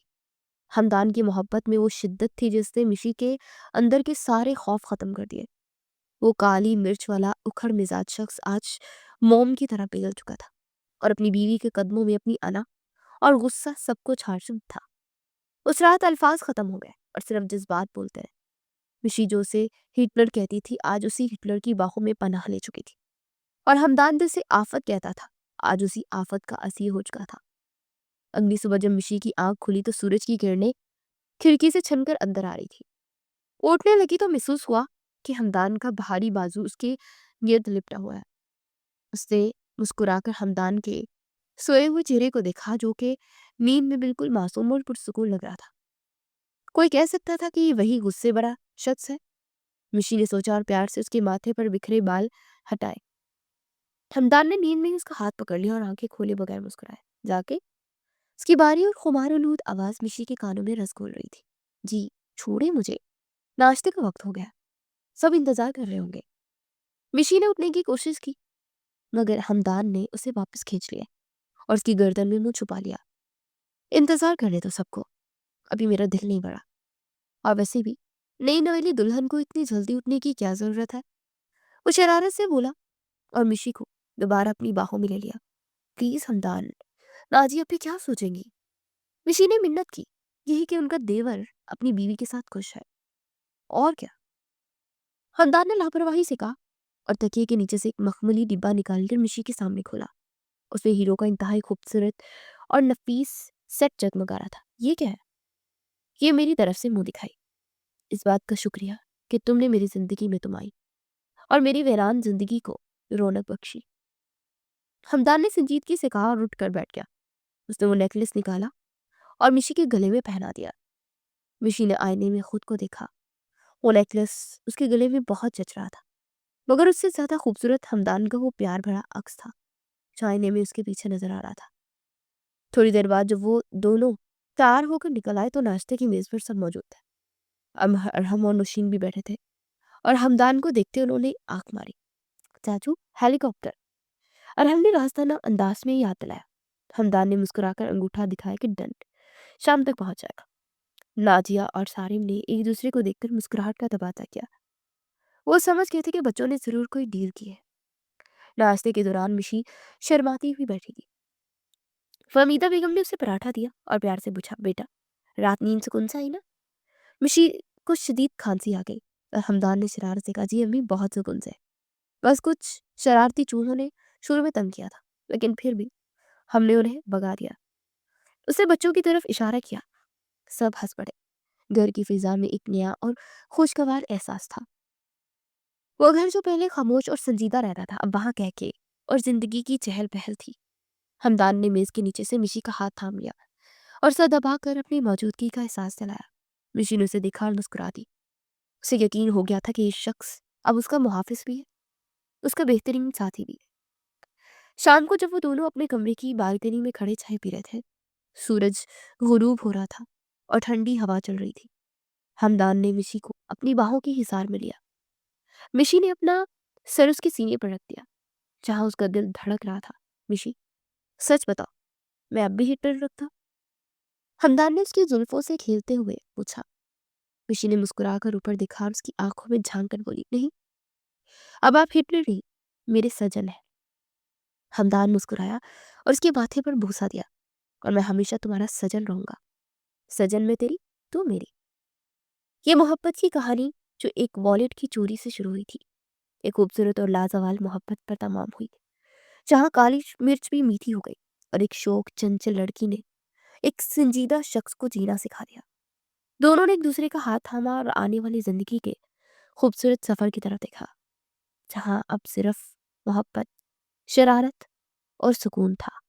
हमदान की मोहब्बत में वो शिद्दत थी जिसने मिशी के अंदर के सारे खौफ खत्म कर दिए। वो काली मिर्च वाला उखड़ मिजाज शख्स आज मोम की तरह पिघल चुका था और अपनी बीवी के कदमों में अपनी अना और गुस्सा सब कुछ हाजिर था। उस रात अल्फाज खत्म हो गए और सिर्फ जज्बात बोलते रहे। मिशी जो उसे हिटलर कहती थी, आज उसी हिटलर की बाहों में पनाह ले चुकी थी। और हमदान जिसे आफत कहता था, आज उसी आफत का असीर हो चुका था। अगली सुबह जब मिशी की आंख खुली तो सूरज की किरणें खिड़की से छनकर अंदर आ रही थी। उठने लगी तो महसूस हुआ कि हमदान का भारी बाजू उसके गिर्द लिपटा हुआ है। उसने मुस्कुराकर हमदान के सोए हुए चेहरे को देखा, जो कि नींद में बिल्कुल मासूम और पुरसुकून लग रहा था। कोई कह सकता था कि वही गुस्से भरा शख्स है। मिशी ने सोचा और प्यार से उसके माथे पर बिखरे बाल हटाए। हमदान ने नींद में ही उसका हाथ पकड़ लिया और आंखें खोले बगैर मुस्कुराए। जाके उसकी बारी और खुमार आवाज मिशी के कानों में रस घोल रही थी, जी छोड़े मुझे, नाश्ते का वक्त हो गया, सब इंतजार कर रहे होंगे। मिशी ने उठने की कोशिश की, मगर हमदान ने उसे वापस खींच लिया और उसकी गर्दन में मुंह छुपा लिया। इंतजार करने दो सबको, अभी मेरा दिल नहीं भरा। और वैसे भी नई नवेली दुल्हन को इतनी जल्दी उठने की क्या जरूरत है, वो शरारत से बोला और मिशी को दोबारा अपनी बाहों में ले लिया। प्लीज हमदान, नाजी अब क्या सोचेंगी? मिशी ने मिन्नत की, यही कि उनका देवर अपनी बीवी के साथ खुश है, और क्या। हमदान ने लापरवाही से कहा और तकिए के नीचे से एक मखमली डिब्बा निकालकर मिशी के सामने खोला। उसमें हीरो का इंतहाई खूबसूरत और नफीस सेट जगमगा रहा था। ये क्या है? ये मेरी तरफ से मुंह दिखाई, इस बात का शुक्रिया कि तुमने मेरी जिंदगी में तुम आई और मेरी वीरान जिंदगी को रौनक बख्शी। हमदान ने संजीदगी से कहा और उठ कर बैठ गया। उसने वो नेकलेस निकाला और मिशी के गले में पहना दिया। मिशी ने आईने में खुद को देखा। वो नेकलेस उसके गले में बहुत जच रहा था, मगर उससे ज्यादा खूबसूरत हमदान का वो प्यार भरा अक्स था जो आईने में उसके पीछे नजर आ रहा था। थोड़ी देर बाद जब वो दोनों तैयार होकर निकल आए तो नाश्ते की मेज पर सब मौजूद थे। अरहम और नौशीन भी बैठे थे और हमदान को देखते उन्होंने आंख मारी। चाचू, हेलीकॉप्टर। अरहम ने रास्ताना अंदाज में याद दिलाया। हमदान ने मुस्कुराकर अंगूठा दिखाया कि डन, शाम तक पहुंच जाएगा। नाजिया और सारिम ने एक दूसरे को देखकर मुस्कुराहट का तबादला किया। वो समझ गए थे कि बच्चों ने जरूर कोई डील की है। नाश्ते के दौरान मिशी शर्माती हुई बैठी थी। फहमीदा बेगम ने उसे पराठा दिया और प्यार से पूछा, बेटा रात नींद सुकून से आई ना? मिशी को शदीद खांसी आ गई और हमदान ने शरारत से कहा, जी अम्मी बहुत सुकून से। बस कुछ शरारती चूहों ने शुरू में तंग किया था, लेकिन फिर भी हमने उन्हें भगा दिया। उसने बच्चों की तरफ इशारा किया। सब हंस पड़े। घर की फिजा में एक नया और खुशगवार एहसास था। वो घर जो पहले खामोश और संजीदा रहता था अब वहां कहके और जिंदगी की चहल पहल थी। हमदान ने मेज के नीचे से मिशी का हाथ थाम लिया और सर दबा कर अपनी मौजूदगी का एहसास दिलाया। मिशी ने उसे देखा और मुस्कुरा दी। उसे यकीन हो गया था कि ये शख्स अब उसका मुहाफिज भी है, उसका बेहतरीन साथी भी है। शाम को जब वो दोनों अपने कमरे की बालकनी में खड़े चाय पी रहे थे, सूरज गुरूब हो रहा था और ठंडी हवा चल रही थी। हमदान ने मिशी को अपनी बाहों की हिसार में लिया। मिशी ने अपना सर उसके सीने पर रख दिया जहां उसका दिल धड़क रहा था। मिशी, सच बताओ, मैं अब भी हिटलर रखता? हमदान ने उसकी जुल्फों से खेलते हुए पूछा। मिशी ने मुस्कुराकर ऊपर देखा और उसकी आंखों में झांक कर बोली, नहीं, अब आप हिटलर नहीं, मेरे सजन हैं। हमदान मुस्कुराया और उसके माथे पर बूसा दिया, और मैं हमेशा तुम्हारा सजन रहूंगा। सजन में तेरी, तू मेरी। ये मोहब्बत की कहानी जो एक वॉलेट की चोरी से शुरू हुई थी, एक खूबसूरत और लाजवाल मोहब्बत पर तमाम हुई, जहां काली मिर्च भी मीठी हो गई और एक शौक चंचल लड़की ने एक संजीदा शख्स को जीना सिखा दिया। दोनों ने एक दूसरे का हाथ थामा और आने वाली जिंदगी के खूबसूरत सफर की तरफ देखा, जहां अब सिर्फ मोहब्बत, शरारत और सुकून था।